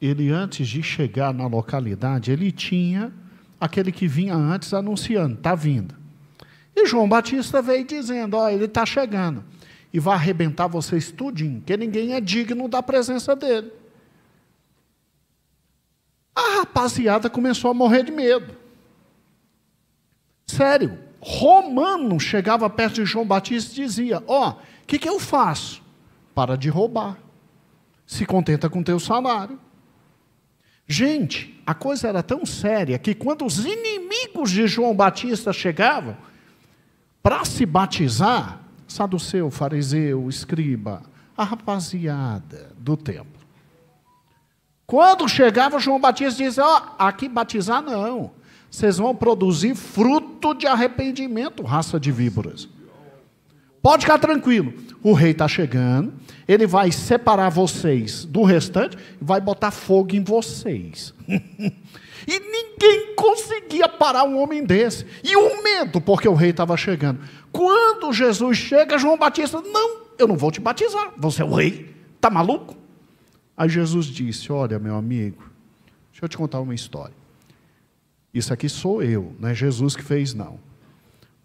ele antes de chegar na localidade, ele tinha aquele que vinha antes anunciando, está vindo. E João Batista veio dizendo, ó, ele está chegando. E vai arrebentar vocês tudinho, que ninguém é digno da presença dele. A rapaziada começou a morrer de medo. Sério, romano chegava perto de João Batista e dizia, ó, o que eu faço? Para de roubar. Se contenta com teu salário. Gente, a coisa era tão séria que quando os inimigos de João Batista chegavam para se batizar, saduceu, fariseu, escriba, a rapaziada do templo. Quando chegava João Batista dizia, ó, aqui batizar não, vocês vão produzir fruto de arrependimento, raça de víboras. Pode ficar tranquilo, o rei está chegando, ele vai separar vocês do restante, vai botar fogo em vocês. E ninguém conseguia parar um homem desse. E o medo, porque o rei estava chegando. Quando Jesus chega, João Batista, não, eu não vou te batizar, você é o rei, está maluco? Aí Jesus disse: olha, meu amigo, deixa eu te contar uma história. Isso aqui sou eu, não é Jesus que fez, não.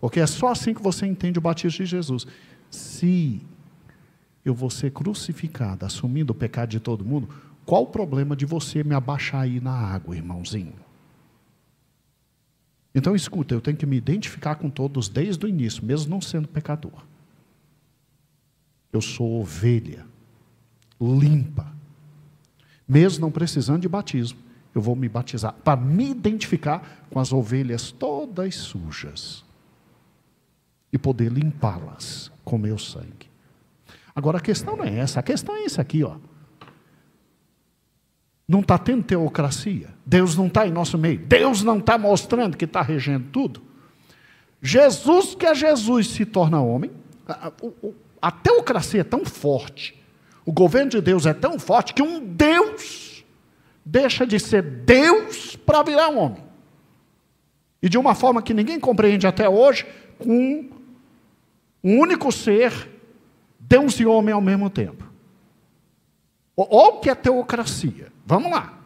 Porque é só assim que você entende o batismo de Jesus. Se eu vou ser crucificado, assumindo o pecado de todo mundo, qual o problema de você me abaixar aí na água, irmãozinho? Então, escuta, eu tenho que me identificar com todos desde o início, mesmo não sendo pecador. Eu sou ovelha, limpa. Mesmo não precisando de batismo, eu vou me batizar para me identificar com as ovelhas todas sujas e poder limpá-las com meu sangue. Agora a questão não é essa, a questão é isso aqui, ó. Não está tendo teocracia, Deus não está em nosso meio, Deus não está mostrando que está regendo tudo. Jesus, que é Jesus, se torna homem. A teocracia é tão forte, o governo de Deus é tão forte, que um Deus deixa de ser Deus para virar um homem. E de uma forma que ninguém compreende até hoje, com um único ser, Deus e homem ao mesmo tempo. Olha o que é teocracia. Vamos lá.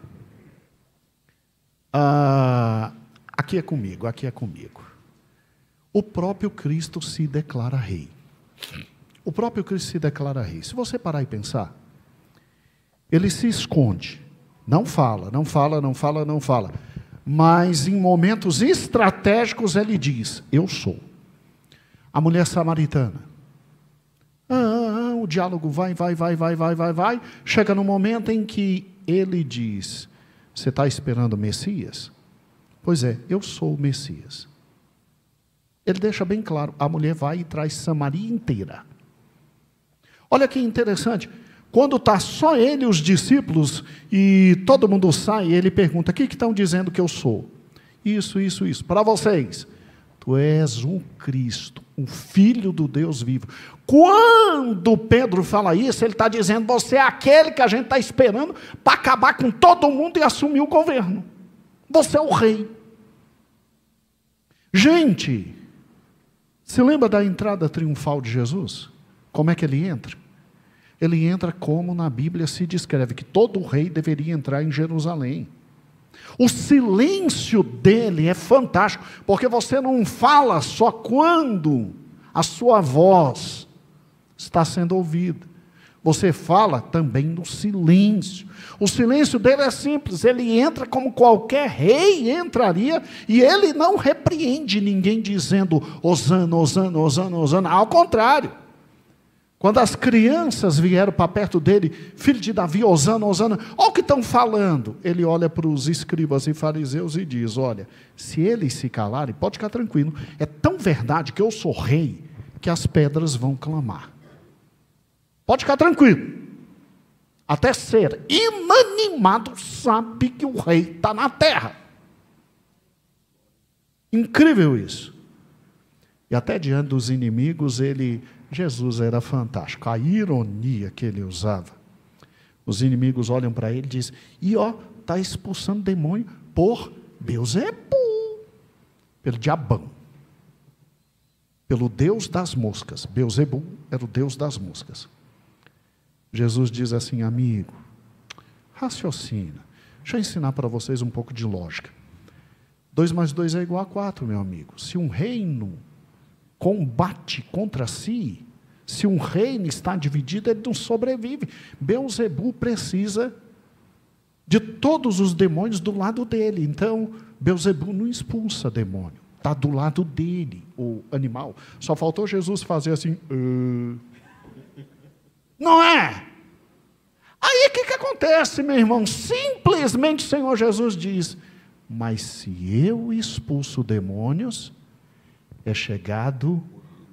Aqui é comigo, aqui é comigo. O próprio Cristo se declara rei. O próprio Cristo se declara rei. Se você parar e pensar, ele se esconde. Não fala, não fala, não fala, não fala. Mas em momentos estratégicos ele diz: eu sou. A mulher samaritana. O diálogo vai. Chega no momento em que ele diz: você está esperando o Messias? Pois é, eu sou o Messias. Ele deixa bem claro, a mulher vai e traz Samaria inteira. Olha que interessante, quando está só ele e os discípulos, e todo mundo sai, ele pergunta: o que estão dizendo que eu sou? Isso. Para vocês, tu és o Cristo, o Filho do Deus vivo. Quando Pedro fala isso, ele está dizendo: você é aquele que a gente está esperando para acabar com todo mundo e assumir o governo. Você é o rei. Gente, se lembra da entrada triunfal de Jesus? Como é que ele entra? Ele entra como na Bíblia se descreve, que todo rei deveria entrar em Jerusalém. O silêncio dele é fantástico, porque você não fala só quando a sua voz está sendo ouvida. Você fala também no silêncio. O silêncio dele é simples, ele entra como qualquer rei entraria, e ele não repreende ninguém dizendo: Hosana, Hosana, Hosana, Hosana. Ao contrário, quando as crianças vieram para perto dele: filho de Davi, Hosana, Hosana, olha o que estão falando. Ele olha para os escribas e fariseus e diz: olha, se eles se calarem, pode ficar tranquilo, é tão verdade que eu sou rei, que as pedras vão clamar. Pode ficar tranquilo. Até ser inanimado sabe que o rei está na terra. Incrível isso. E até diante dos inimigos, Jesus era fantástico. A ironia que ele usava. Os inimigos olham para ele e dizem: está expulsando demônio por Beelzebu, pelo diabão, pelo Deus das moscas. Beelzebu era o Deus das moscas. Jesus diz assim: amigo, raciocina. Deixa eu ensinar para vocês um pouco de lógica. 2 mais 2 é igual a 4, meu amigo. Se um reino combate contra si, se um reino está dividido, ele não sobrevive. Beelzebu precisa de todos os demônios do lado dele. Então, Beelzebu não expulsa demônio. Está do lado dele, o animal. Só faltou Jesus fazer assim... Não é? Aí o que acontece, meu irmão? Simplesmente o Senhor Jesus diz: mas se eu expulso demônios, é chegado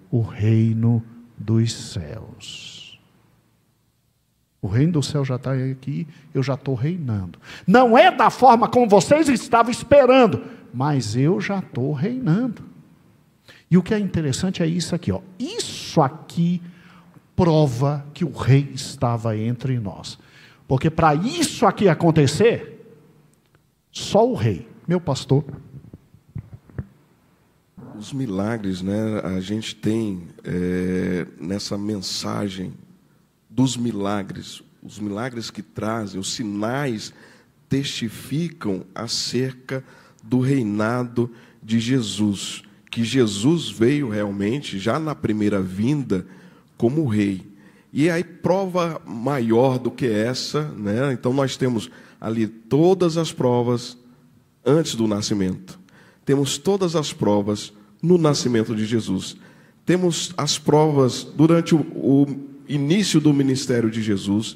o reino dos céus. O reino do céu já está aqui, eu já estou reinando. Não é da forma como vocês estavam esperando, mas eu já estou reinando. E o que é interessante é isso aqui, ó. Isso aqui prova que o rei estava entre nós. Porque para isso aqui acontecer, só o rei, meu pastor. Os milagres, né? A gente tem nessa mensagem dos milagres os milagres que trazem, os sinais, testificam acerca do reinado de Jesus, que Jesus veio realmente, já na primeira vinda, como rei. E aí, prova maior do que essa, né? Então nós temos ali todas as provas antes do nascimento. Temos todas as provas no nascimento de Jesus. Temos as provas durante o início do ministério de Jesus.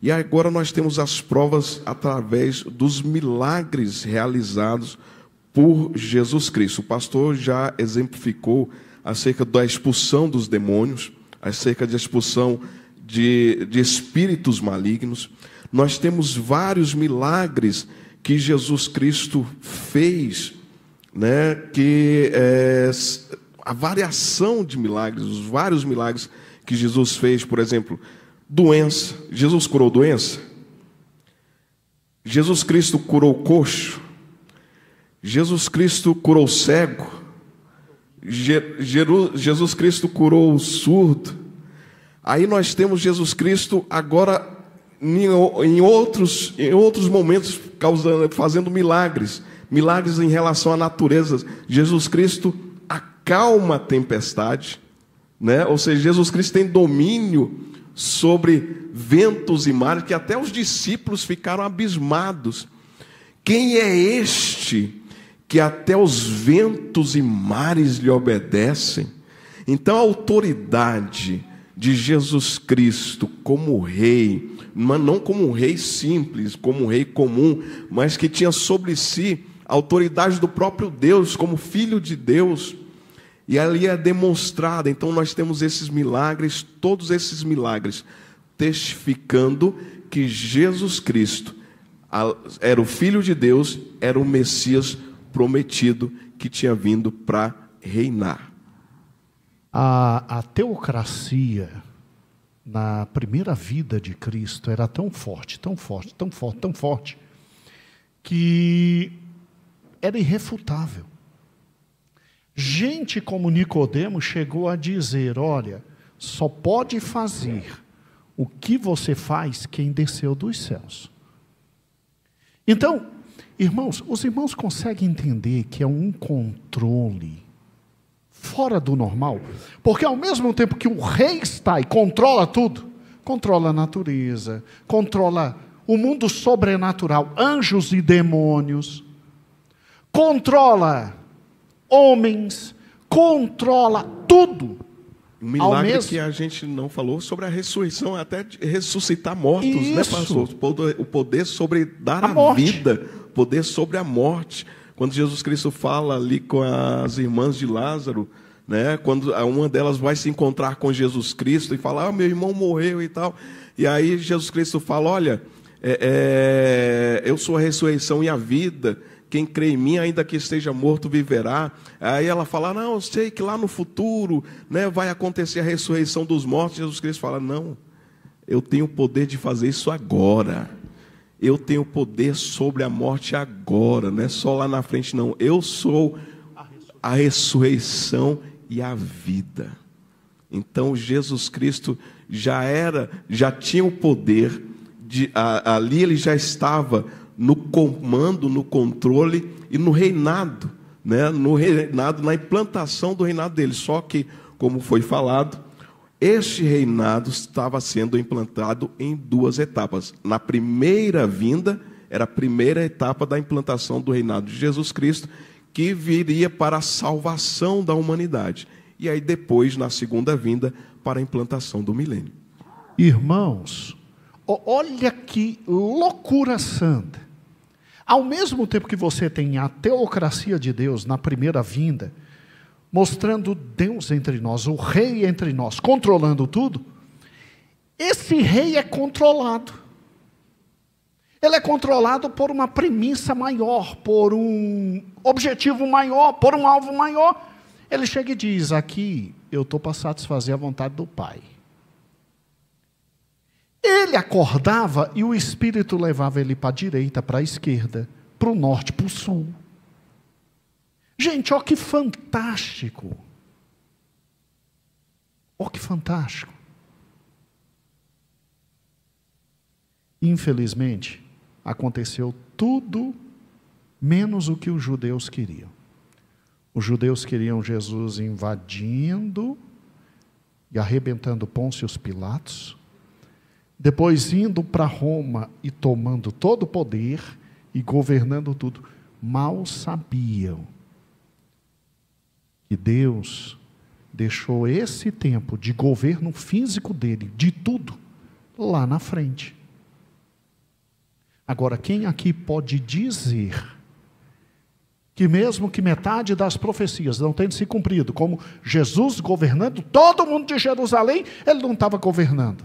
E agora nós temos as provas através dos milagres realizados por Jesus Cristo. O pastor já exemplificou acerca da expulsão dos demônios, acerca da expulsão de espíritos malignos. Nós temos vários milagres que Jesus Cristo fez, né? Que a variação de milagres, os vários milagres que Jesus fez, por exemplo, doença. Jesus curou doença? Jesus Cristo curou coxo? Jesus Cristo curou cego? Jesus Cristo curou o surdo? Aí nós temos Jesus Cristo agora em outros momentos fazendo milagres em relação à natureza. Jesus Cristo acalma a tempestade, né? Ou seja, Jesus Cristo tem domínio sobre ventos e mares, que até os discípulos ficaram abismados. Quem é este que até os ventos e mares lhe obedecem? Então a autoridade de Jesus Cristo como rei, não como um rei simples, como um rei comum, mas que tinha sobre si a autoridade do próprio Deus, como filho de Deus, e ali é demonstrada. Então nós temos esses milagres, todos esses milagres, testificando que Jesus Cristo era o Filho de Deus, era o Messias prometido que tinha vindo para reinar. A teocracia na primeira vida de Cristo era tão forte, tão forte, tão forte, tão forte, que era irrefutável. Gente como Nicodemo chegou a dizer: olha, só pode fazer o que você faz quem desceu dos céus. Então, irmãos, os irmãos conseguem entender que é um controle fora do normal? Porque ao mesmo tempo que o rei está e controla tudo, controla a natureza, controla o mundo sobrenatural, anjos e demônios, controla homens, controla tudo. Um milagre que a gente não falou sobre a ressurreição, até de ressuscitar mortos, isso, né, pastor? O poder sobre dar a vida, poder sobre a morte. Quando Jesus Cristo fala ali com as irmãs de Lázaro, né, quando uma delas vai se encontrar com Jesus Cristo e fala: meu irmão morreu e tal. E aí Jesus Cristo fala: olha, eu sou a ressurreição e a vida. Quem crê em mim, ainda que esteja morto, viverá. Aí ela fala: não, eu sei que lá no futuro, né, vai acontecer a ressurreição dos mortos. Jesus Cristo fala: não, eu tenho o poder de fazer isso agora. Eu tenho poder sobre a morte agora, não é só lá na frente, não. Eu sou a ressurreição e a vida. Então Jesus Cristo já tinha o poder, ali ele já estava no comando, no controle e no reinado, né? No reinado, na implantação do reinado dele. Só que, como foi falado, este reinado estava sendo implantado em duas etapas. Na primeira vinda, era a primeira etapa da implantação do reinado de Jesus Cristo, que viria para a salvação da humanidade. E aí depois, na segunda vinda, para a implantação do milênio. Irmãos, olha que loucura santa. Ao mesmo tempo que você tem a teocracia de Deus na primeira vinda, mostrando Deus entre nós, o rei entre nós, controlando tudo, esse rei é controlado. Ele é controlado por uma premissa maior, por um objetivo maior, por um alvo maior. Ele chega e diz: aqui eu estou para satisfazer a vontade do Pai. Ele acordava e o Espírito levava ele para a direita, para a esquerda, para o norte, para o sul. Gente, ó que fantástico. Ó que fantástico. Infelizmente, aconteceu tudo menos o que os judeus queriam. Os judeus queriam Jesus invadindo e arrebentando Pôncio Pilatos, depois indo para Roma e tomando todo o poder e governando tudo. Mal sabiam que Deus deixou esse tempo de governo físico dele, de tudo, lá na frente. Agora, quem aqui pode dizer que mesmo que metade das profecias não tenha se cumprido, como Jesus governando todo mundo de Jerusalém, ele não estava governando?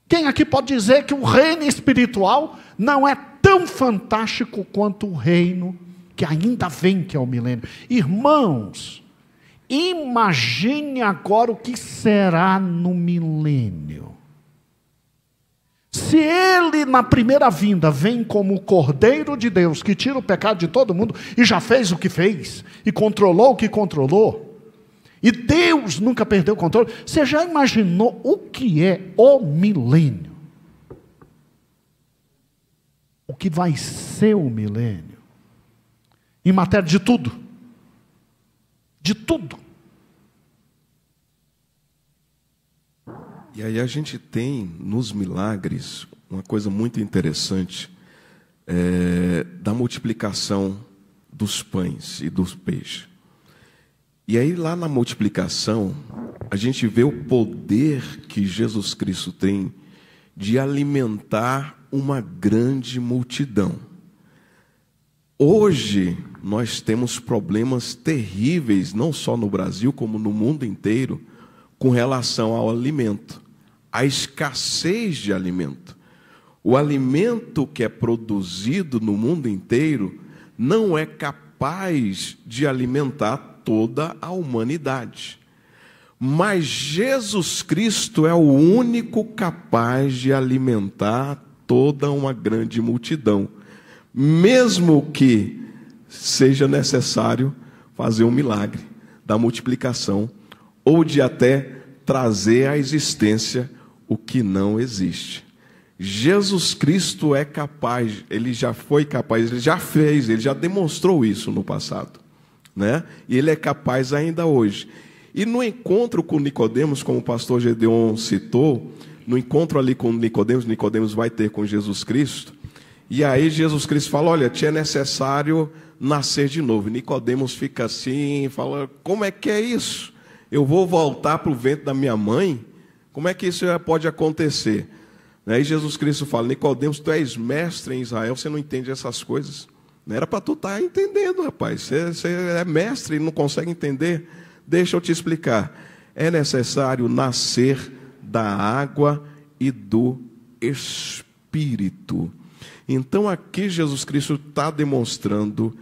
Quem aqui pode dizer que o reino espiritual não é tão fantástico quanto o reino que ainda vem, que é o milênio? Irmãos, imagine agora o que será no milênio. Se ele na primeira vinda vem como o Cordeiro de Deus, que tira o pecado de todo mundo, e já fez o que fez, e controlou o que controlou, e Deus nunca perdeu o controle, você já imaginou o que é o milênio? O que vai ser o milênio? Em matéria de tudo. De tudo. E aí a gente tem nos milagres uma coisa muito interessante, da multiplicação dos pães e dos peixes. E aí lá na multiplicação, a gente vê o poder que Jesus Cristo tem de alimentar uma grande multidão. Hoje nós temos problemas terríveis, não só no Brasil, como no mundo inteiro, com relação ao alimento. A escassez de alimento. O alimento que é produzido no mundo inteiro não é capaz de alimentar toda a humanidade. Mas Jesus Cristo é o único capaz de alimentar toda uma grande multidão, mesmo que seja necessário fazer um milagre da multiplicação, ou de até trazer à existência o que não existe. Jesus Cristo é capaz, ele já foi capaz, ele já fez, ele já demonstrou isso no passado, né? E ele é capaz ainda hoje. E no encontro com Nicodemos, como o pastor Gedeon citou, no encontro ali com Nicodemos vai ter com Jesus Cristo, e aí Jesus Cristo fala: olha, te é necessário nascer de novo. E Nicodemos fica assim, fala: como é que é isso? Eu vou voltar para o ventre da minha mãe? Como é que isso pode acontecer? Aí Jesus Cristo fala: Nicodemos, tu és mestre em Israel, você não entende essas coisas? Não era para tu estar entendendo, rapaz. Você é mestre e não consegue entender? Deixa eu te explicar. É necessário nascer da água e do Espírito. Então aqui Jesus Cristo está demonstrando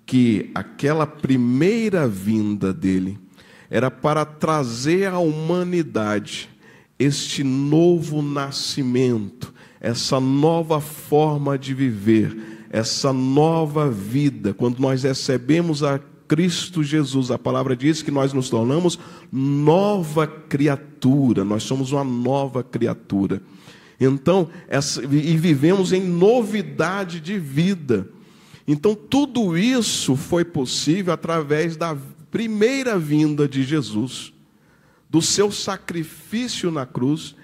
que aquela primeira vinda dele era para trazer à humanidade este novo nascimento, essa nova forma de viver, essa nova vida. Quando nós recebemos a Cristo Jesus, a palavra diz que nós nos tornamos nova criatura, nós somos uma nova criatura. Então, e vivemos em novidade de vida. Então, tudo isso foi possível através da primeira vinda de Jesus, do seu sacrifício na cruz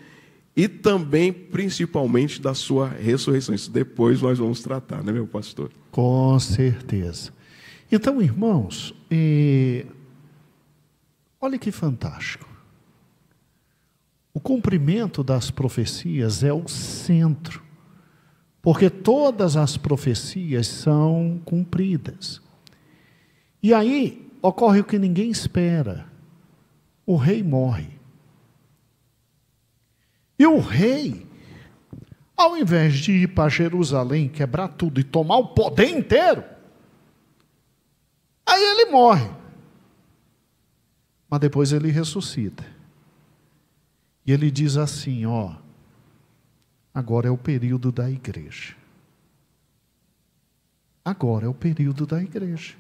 e também, principalmente, da sua ressurreição. Isso depois nós vamos tratar, né, meu pastor? Com certeza. Então, irmãos, olha que fantástico. O cumprimento das profecias é o centro, porque todas as profecias são cumpridas. E aí ocorre o que ninguém espera. O rei morre. E o rei, ao invés de ir para Jerusalém, quebrar tudo e tomar o poder inteiro, aí ele morre. Mas depois ele ressuscita. E ele diz assim, ó, agora é o período da igreja. Agora é o período da igreja.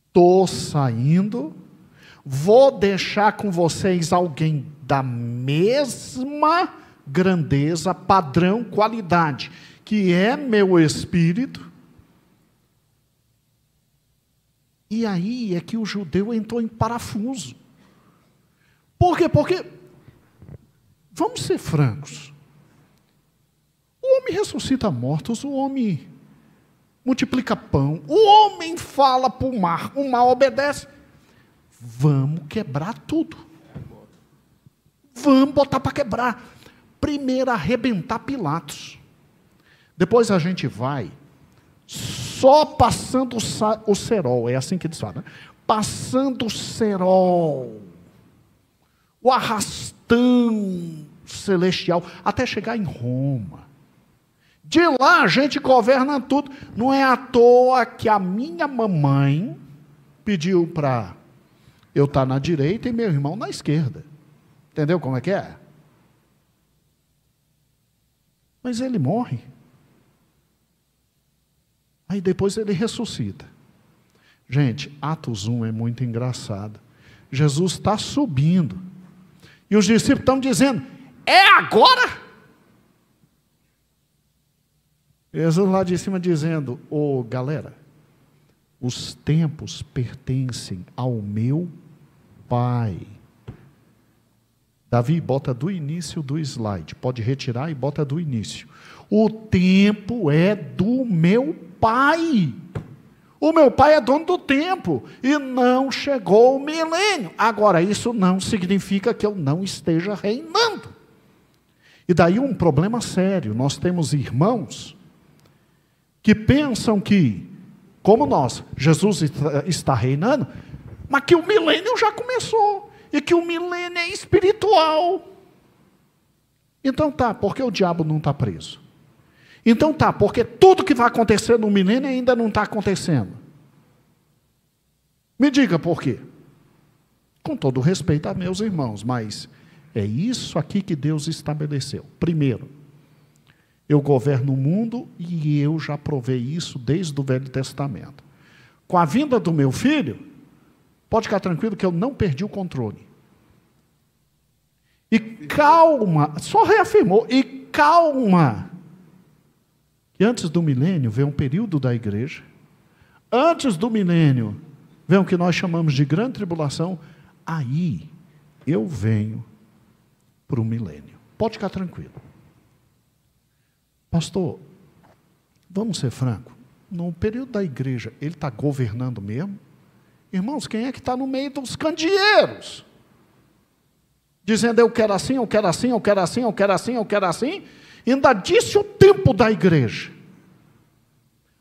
Estou saindo, vou deixar com vocês alguém da mesma grandeza, padrão, qualidade, que é meu espírito. E aí é que o judeu entrou em parafuso. Por quê? Porque, vamos ser francos, o homem ressuscita mortos, o homem multiplica pão, o homem fala para o mar obedece. Vamos quebrar tudo. Vamos botar para quebrar. Primeiro arrebentar Pilatos. Depois a gente vai só passando o cerol, é assim que eles falam, né? Passando o cerol, o arrastão celestial, até chegar em Roma. De lá a gente governa tudo. Não é à toa que a minha mamãe pediu para eu estar na direita e meu irmão na esquerda. Entendeu como é que é? Mas ele morre. Aí depois ele ressuscita. Gente, Atos 1 é muito engraçado. Jesus está subindo. E os discípulos estão dizendo, é agora? Jesus lá de cima dizendo, galera, os tempos pertencem ao meu Pai. Davi, bota do início do slide. Pode retirar e bota do início. O tempo é do meu Pai. O meu Pai é dono do tempo. E não chegou o milênio. Agora, isso não significa que eu não esteja reinando. E daí um problema sério. Nós temos irmãos que pensam que, como nós, Jesus está reinando, mas que o milênio já começou. E que o milênio é espiritual. Então tá, porque o diabo não está preso? Então tá, porque tudo que vai acontecer no milênio ainda não está acontecendo. Me diga por quê. Com todo respeito a meus irmãos, mas é isso aqui que Deus estabeleceu. Primeiro, eu governo o mundo e eu já provei isso desde o Velho Testamento. Com a vinda do meu filho, pode ficar tranquilo que eu não perdi o controle. E calma, só reafirmou, e calma, que antes do milênio vem um período da igreja, antes do milênio vem o que nós chamamos de grande tribulação, aí eu venho para o milênio. Pode ficar tranquilo. Pastor, vamos ser francos, no período da igreja, ele está governando mesmo? Irmãos, quem é que está no meio dos candeeiros? Dizendo, eu quero assim, eu quero assim, eu quero assim, eu quero assim, eu quero assim. Ainda disse o tempo da igreja.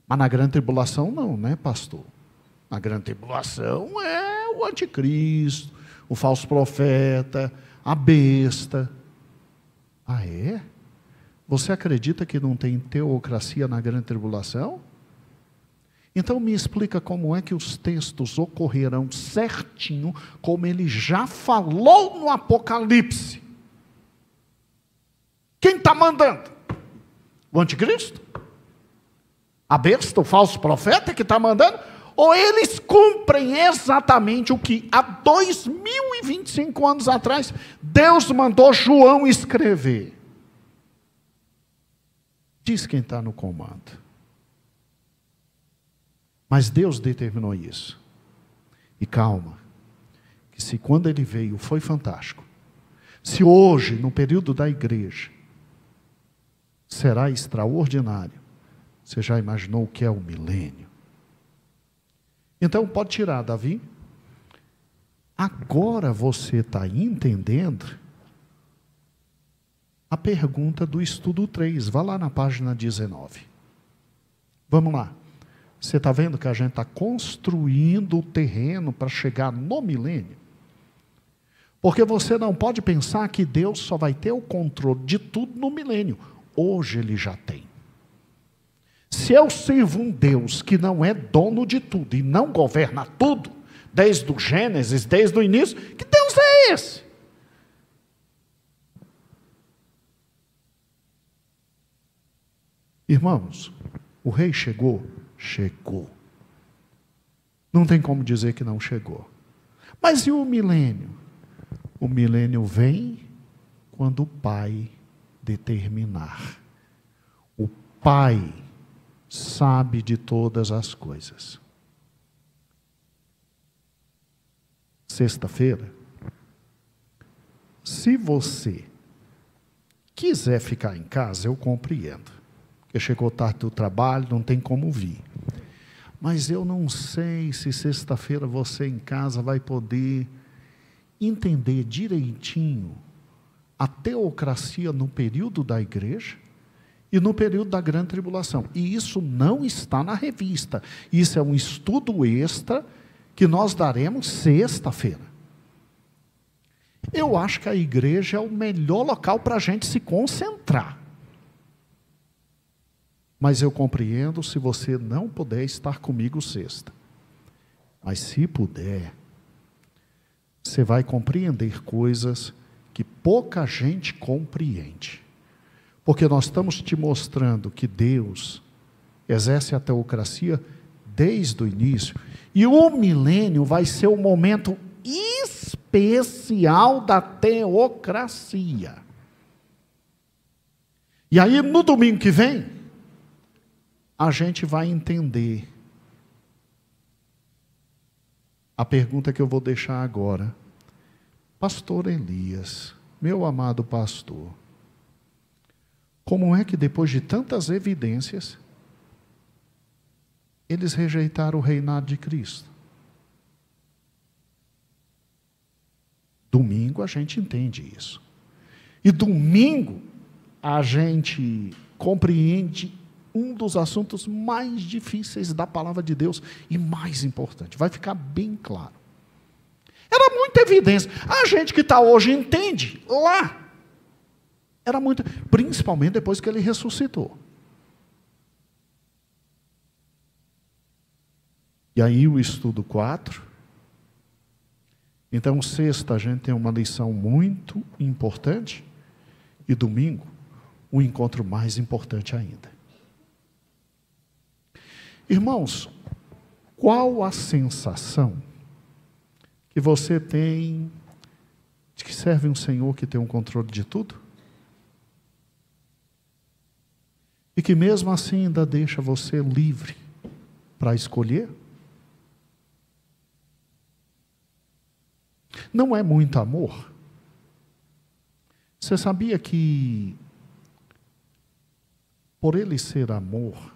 Mas na grande tribulação não, né, pastor? Na grande tribulação é o anticristo, o falso profeta, a besta. Ah, é? Você acredita que não tem teocracia na grande tribulação? Então me explica como é que os textos ocorrerão certinho, como ele já falou no Apocalipse. Quem está mandando? O anticristo? A besta, o falso profeta que está mandando? Ou eles cumprem exatamente o que há 2025 anos atrás Deus mandou João escrever? Diz quem está no comando. Mas Deus determinou isso. E calma, que se quando ele veio foi fantástico, se hoje, no período da igreja, será extraordinário, você já imaginou o que é o milênio? Então pode tirar, Davi. Agora você está entendendo a pergunta do estudo 3. Vá lá na página 19. Vamos lá. Você está vendo que a gente está construindo o terreno para chegar no milênio? Porque você não pode pensar que Deus só vai ter o controle de tudo no milênio. Hoje Ele já tem. Se eu sirvo um Deus que não é dono de tudo e não governa tudo, desde o Gênesis, desde o início, que Deus é esse? Irmãos, o rei chegou? Chegou. Não tem como dizer que não chegou. Mas e o milênio? O milênio vem quando o Pai determinar. O Pai sabe de todas as coisas. Sexta-feira, se você quiser ficar em casa, eu compreendo. Porque chegou tarde do trabalho, não tem como vir. Mas eu não sei se sexta-feira você em casa vai poder entender direitinho a teocracia no período da igreja e no período da grande tribulação. E isso não está na revista. Isso é um estudo extra que nós daremos sexta-feira. Eu acho que a igreja é o melhor local para a gente se concentrar. Mas eu compreendo se você não puder estar comigo sexta. Mas se puder, você vai compreender coisas que pouca gente compreende. Porque nós estamos te mostrando que Deus exerce a teocracia desde o início. E o milênio vai ser o momento especial da teocracia. E aí, no domingo que vem, a gente vai entender a pergunta que eu vou deixar agora. Pastor Elias, meu amado pastor, como é que depois de tantas evidências, eles rejeitaram o reinado de Cristo? Domingo a gente entende isso. E domingo a gente compreende um dos assuntos mais difíceis da palavra de Deus e mais importante. Vai ficar bem claro. Era muita evidência. A gente que está hoje entende. Lá era muito, principalmente depois que ele ressuscitou. E aí o estudo 4. Então, sexta a gente tem uma lição muito importante. E domingo, um encontro mais importante ainda. Irmãos, qual a sensação que você tem de que serve um Senhor que tem um controle de tudo? E que mesmo assim ainda deixa você livre para escolher? Não é muito amor? Você sabia que, por ele ser amor,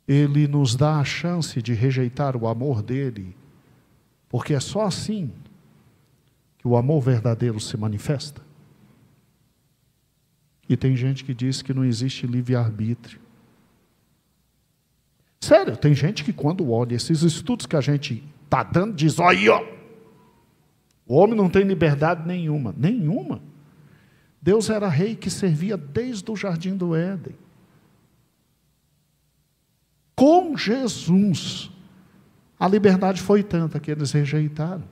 ele nos dá a chance de rejeitar o amor dele, porque é só assim que o amor verdadeiro se manifesta? E tem gente que diz que não existe livre-arbítrio. Sério, tem gente que quando olha esses estudos que a gente está dando, diz, olha, ó, o homem não tem liberdade nenhuma. Nenhuma. Deus era rei que servia desde o jardim do Éden. Com Jesus, a liberdade foi tanta que eles rejeitaram.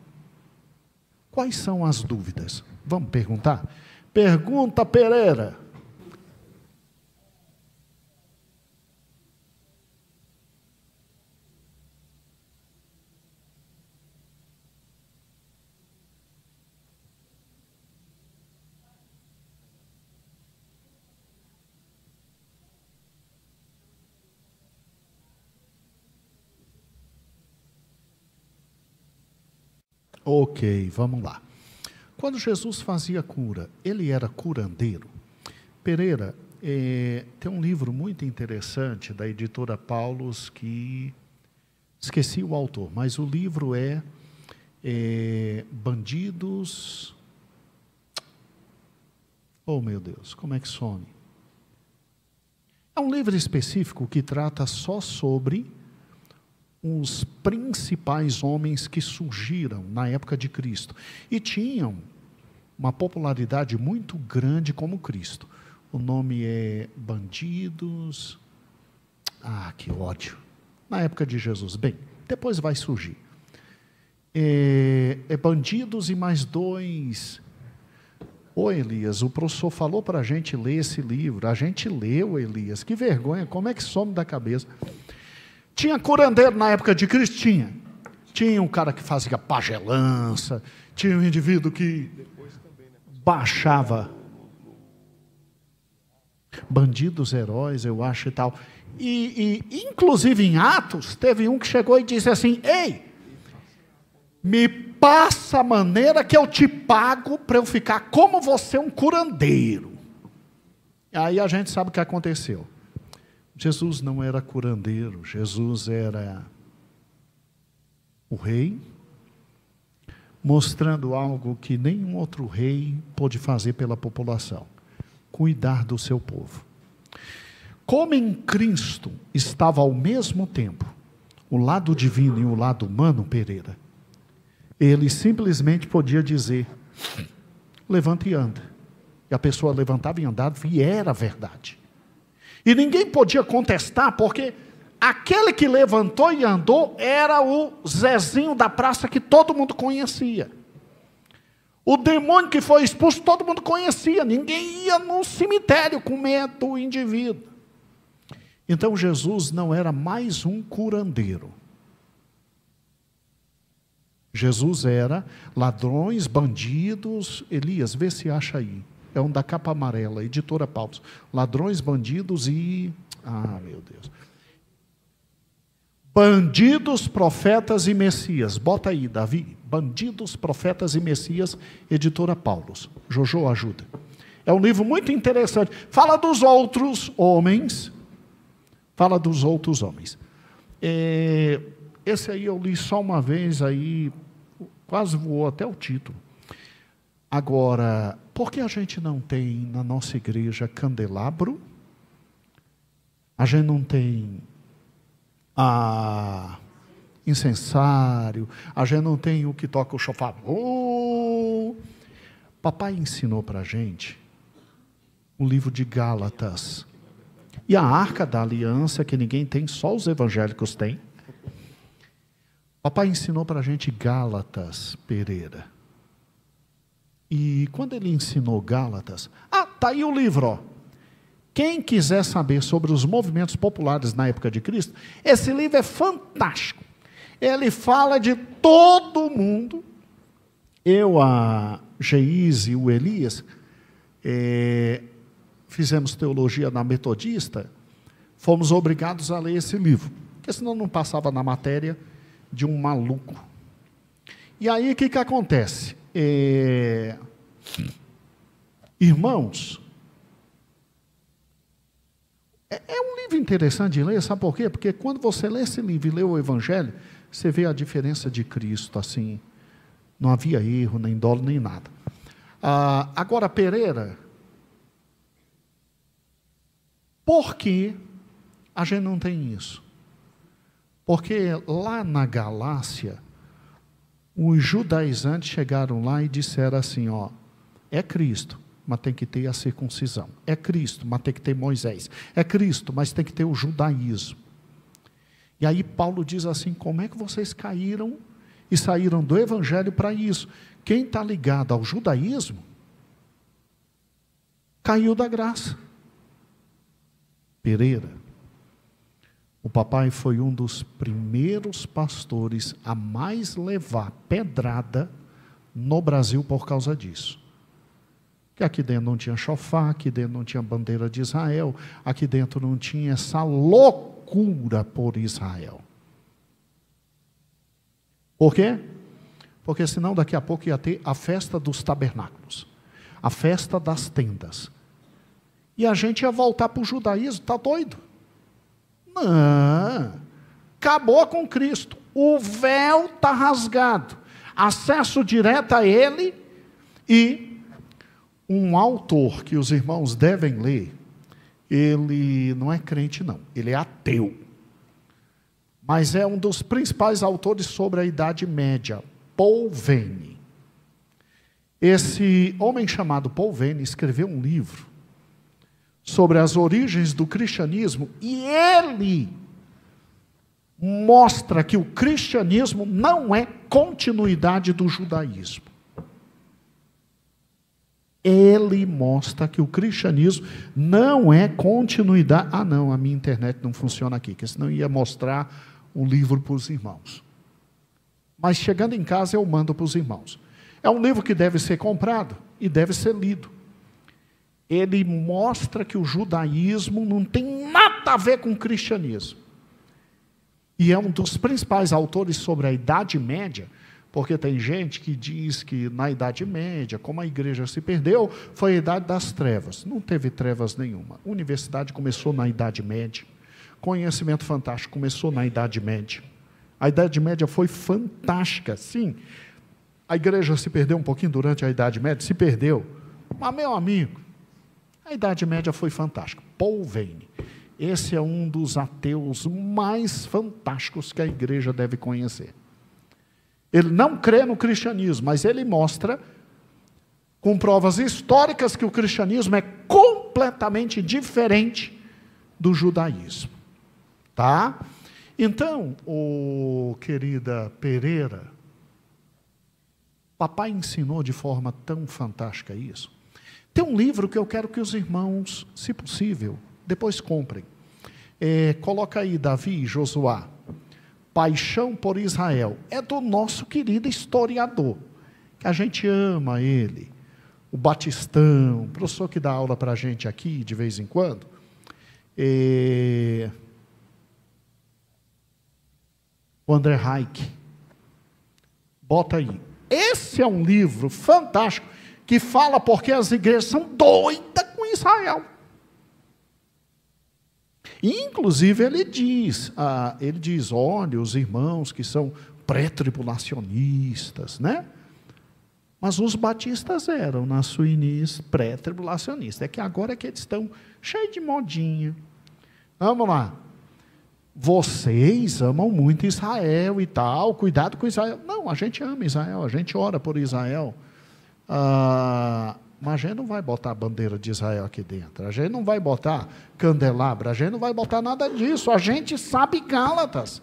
Quais são as dúvidas? Vamos perguntar? Pergunta, Pereira. Ok, vamos lá. Quando Jesus fazia cura, ele era curandeiro? Pereira, tem um livro muito interessante da editora Paulus que esqueci o autor, mas o livro é Bandidos... Oh, meu Deus, como é que some? É um livro específico que trata só sobre os principais homens que surgiram na época de Cristo e tinham uma popularidade muito grande como Cristo. O nome é Bandidos... Ah, que ódio! Na época de Jesus. Bem, depois vai surgir. Bandidos e mais dois... Ô Elias, o professor falou para a gente ler esse livro. A gente leu, Elias. Que vergonha, como é que some da cabeça? Tinha curandeiro na época de Cristo? Tinha. Tinha um cara que fazia pagelança, tinha um indivíduo que baixava. bandidos heróis, eu acho e tal. E inclusive em Atos, teve um que chegou e disse assim: ei, me passa a maneira que eu te pago para eu ficar como você, um curandeiro. Aí a gente sabe o que aconteceu. Jesus não era curandeiro, Jesus era o rei, mostrando algo que nenhum outro rei pôde fazer pela população: cuidar do seu povo. Como em Cristo estava ao mesmo tempo o lado divino e o lado humano, Pereira, ele simplesmente podia dizer: levanta e anda. E a pessoa levantava e andava, e era verdade. E ninguém podia contestar, porque aquele que levantou e andou era o Zezinho da praça que todo mundo conhecia. O demônio que foi expulso, todo mundo conhecia. Ninguém ia num cemitério com medo do indivíduo. Então Jesus não era mais um curandeiro. Jesus era ladrões, bandidos. Elias, vê se acha aí. É um da capa amarela, editora Paulos. Ladrões, bandidos e... ah, meu Deus. Bandidos, profetas e Messias. Bota aí, Davi. Bandidos, profetas e Messias, editora Paulos. Jojo, ajuda. É um livro muito interessante. Fala dos outros homens. Fala dos outros homens. Esse aí eu li só uma vez, aí quase voou até o título. Agora, por que a gente não tem na nossa igreja candelabro? A gente não tem incensário, a gente não tem o que toca o chofar. Papai ensinou para a gente o livro de Gálatas. E a Arca da Aliança, que ninguém tem, só os evangélicos têm. Papai ensinou para a gente Gálatas, Pereira. E quando ele ensinou Gálatas, tá aí o livro, ó. Quem quiser saber sobre os movimentos populares na época de Cristo, esse livro é fantástico. Ele fala de todo mundo. Eu, a Geise e o Elias, fizemos teologia na Metodista, fomos obrigados a ler esse livro, porque senão não passava na matéria de um maluco. E aí o que acontece? Irmãos, é um livro interessante de ler, sabe por quê? Porque quando você lê esse livro e lê o Evangelho, você vê a diferença de Cristo, assim, não havia erro, nem dolo, nem nada. Agora, Pereira, por que a gente não tem isso? Porque lá na Galácia, os judaizantes chegaram lá e disseram assim, ó, é Cristo, mas tem que ter a circuncisão. É Cristo, mas tem que ter Moisés. É Cristo, mas tem que ter o judaísmo. E aí Paulo diz assim, como é que vocês caíram e saíram do evangelho para isso? Quem está ligado ao judaísmo, caiu da graça. Pereira, o papai foi um dos primeiros pastores a mais levar pedrada no Brasil por causa disso. Que aqui dentro não tinha chofar, aqui dentro não tinha bandeira de Israel, aqui dentro não tinha essa loucura por Israel. Por quê? Porque senão daqui a pouco ia ter a festa dos tabernáculos, a festa das tendas. E a gente ia voltar para o judaísmo, está doido? Não, acabou com Cristo, o véu está rasgado, acesso direto a Ele. E um autor que os irmãos devem ler, ele não é crente não, ele é ateu, mas é um dos principais autores sobre a Idade Média, Paul Veyne. Esse homem chamado Paul Veyne escreveu um livro sobre as origens do cristianismo, e ele mostra que o cristianismo não é continuidade do judaísmo. Ele mostra que o cristianismo não é continuidade. Não, a minha internet não funciona aqui, porque senão ia mostrar o livro para os irmãos. Mas chegando em casa eu mando para os irmãos. É um livro que deve ser comprado e deve ser lido. ele mostra que o judaísmo não tem nada a ver com o cristianismo. E é um dos principais autores sobre a Idade Média, porque tem gente que diz que na Idade Média, como a igreja se perdeu, foi a Idade das Trevas. Não teve trevas nenhuma. A universidade começou na Idade Média. Conhecimento fantástico começou na Idade Média. A Idade Média foi fantástica, sim. A igreja se perdeu um pouquinho durante a Idade Média, se perdeu. Mas, meu amigo, a Idade Média foi fantástica. Paul Veyne, esse é um dos ateus mais fantásticos que a igreja deve conhecer. Ele não crê no cristianismo, mas ele mostra, com provas históricas, que o cristianismo é completamente diferente do judaísmo. Tá? Então, querida Pereira, papai ensinou de forma tão fantástica isso. Tem um livro que eu quero que os irmãos, se possível, depois comprem. Coloca aí, Davi e Josuá. Paixão por Israel. É do nosso querido historiador, que a gente ama ele. O Batistão, professor que dá aula para a gente aqui, de vez em quando. O André Reich. Bota aí. Esse é um livro fantástico, que fala porque as igrejas são doidas com Israel. Inclusive ele diz, olha, os irmãos que são pré-tribulacionistas, né? Mas os batistas eram, na sua início, pré-tribulacionistas. É que agora é que eles estão cheios de modinha. Vamos lá. Vocês amam muito Israel e tal, cuidado com Israel. Não, a gente ama Israel, a gente ora por Israel. Mas a gente não vai botar a bandeira de Israel aqui dentro. A gente não vai botar candelabro. A gente não vai botar nada disso. A gente sabe Gálatas.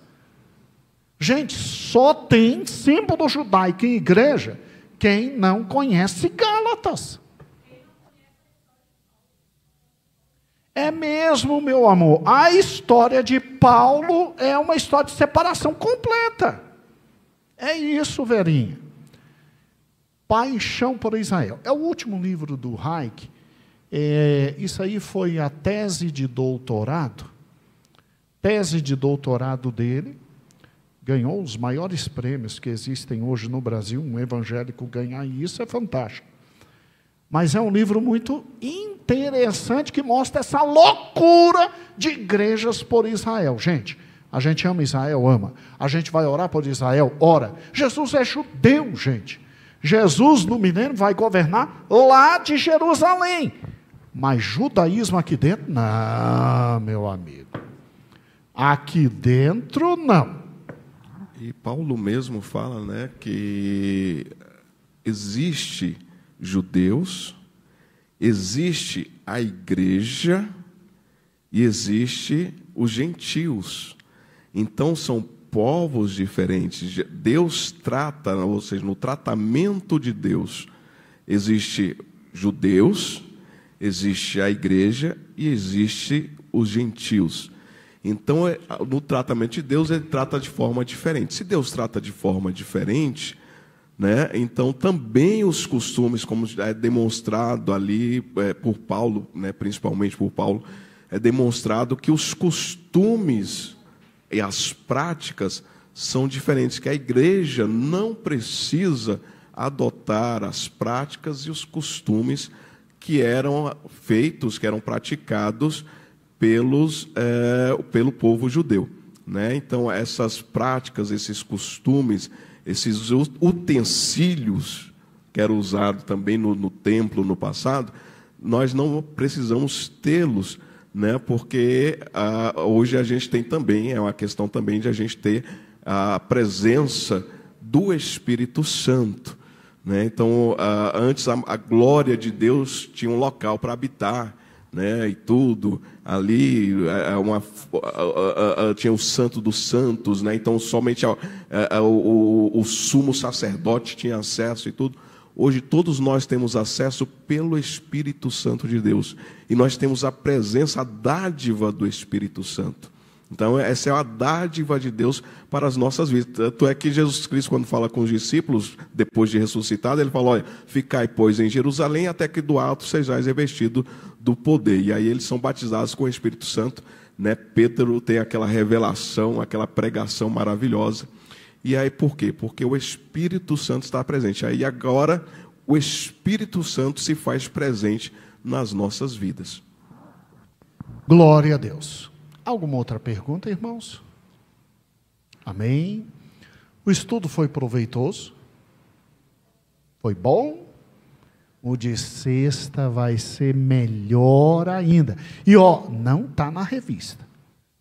Gente, só tem símbolo judaico em igreja quem não conhece Gálatas. É mesmo, meu amor. A história de Paulo é uma história de separação completa. É isso, Verinha. Paixão por Israel. É o último livro do Reich. Isso aí foi a tese de doutorado. Tese de doutorado dele. Ganhou os maiores prêmios que existem hoje no Brasil. Um evangélico ganhar isso é fantástico. Mas é um livro muito interessante que mostra essa loucura de igrejas por Israel. Gente, a gente ama Israel, ama. A gente vai orar por Israel, ora. Jesus é judeu, gente. Jesus, no milênio, vai governar lá de Jerusalém. Mas judaísmo aqui dentro, não, meu amigo. Aqui dentro, não. E Paulo mesmo fala, né, que existe judeus, existe a igreja e existe os gentios. Então, são povos diferentes. Deus trata, ou seja, no tratamento de Deus, existe judeus, existe a igreja e existe os gentios. Então, no tratamento de Deus, ele trata de forma diferente. Se Deus trata de forma diferente, né, então também os costumes, como é demonstrado ali por Paulo, né, principalmente por Paulo, é demonstrado que os costumes e as práticas são diferentes, que a igreja não precisa adotar as práticas e os costumes que eram feitos, que eram praticados pelo povo judeu, né? Então, essas práticas, esses costumes, esses utensílios que eram usados também no templo no passado, nós não precisamos tê-los, né? Porque hoje a gente tem também, é uma questão também de a gente ter a presença do Espírito Santo, né? Então, antes a glória de Deus tinha um local para habitar, né? E tudo ali tinha o Santo dos Santos, né? Então somente o sumo sacerdote tinha acesso e tudo. Hoje todos nós temos acesso pelo Espírito Santo de Deus. E nós temos a presença, a dádiva do Espírito Santo. Então, essa é a dádiva de Deus para as nossas vidas. Tanto é que Jesus Cristo, quando fala com os discípulos, depois de ressuscitado, ele fala: olha, ficai, pois, em Jerusalém, até que do alto sejais revestido do poder. E aí eles são batizados com o Espírito Santo, né? Pedro tem aquela revelação, aquela pregação maravilhosa. E aí por quê? Porque o Espírito Santo está presente. Aí agora o Espírito Santo se faz presente nas nossas vidas. Glória a Deus. Alguma outra pergunta, irmãos? Amém. O estudo foi proveitoso? Foi bom? O de sexta vai ser melhor ainda. E não está na revista.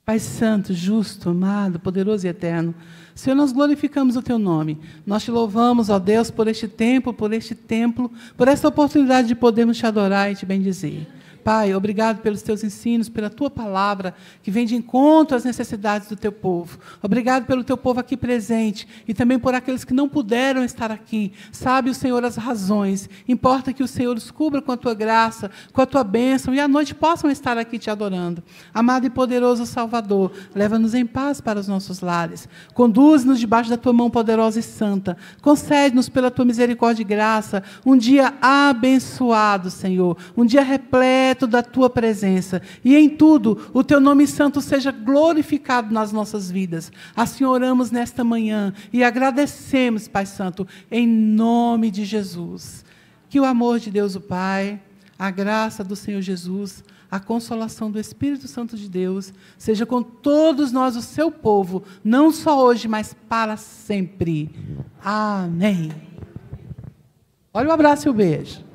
Pai santo, justo, amado, poderoso e eterno, Senhor, nós glorificamos o Teu nome. Nós Te louvamos, ó Deus, por este tempo, por este templo, por esta oportunidade de podermos Te adorar e Te bendizer. Pai, obrigado pelos Teus ensinos, pela Tua palavra, que vem de encontro às necessidades do Teu povo. Obrigado pelo Teu povo aqui presente, e também por aqueles que não puderam estar aqui. Sabe o Senhor as razões. Importa que o Senhor os cubra com a Tua graça, com a Tua bênção, e à noite possam estar aqui Te adorando. Amado e poderoso Salvador, leva-nos em paz para os nossos lares. Conduz-nos debaixo da Tua mão poderosa e santa. Concede-nos pela Tua misericórdia e graça um dia abençoado, Senhor. Um dia repleto da Tua presença, e em tudo o Teu nome santo seja glorificado nas nossas vidas. Assim oramos nesta manhã e agradecemos, Pai Santo, em nome de Jesus. Que o amor de Deus o Pai, a graça do Senhor Jesus, a consolação do Espírito Santo de Deus seja com todos nós, o Seu povo, não só hoje, mas para sempre. Amém. Olha o abraço e o beijo.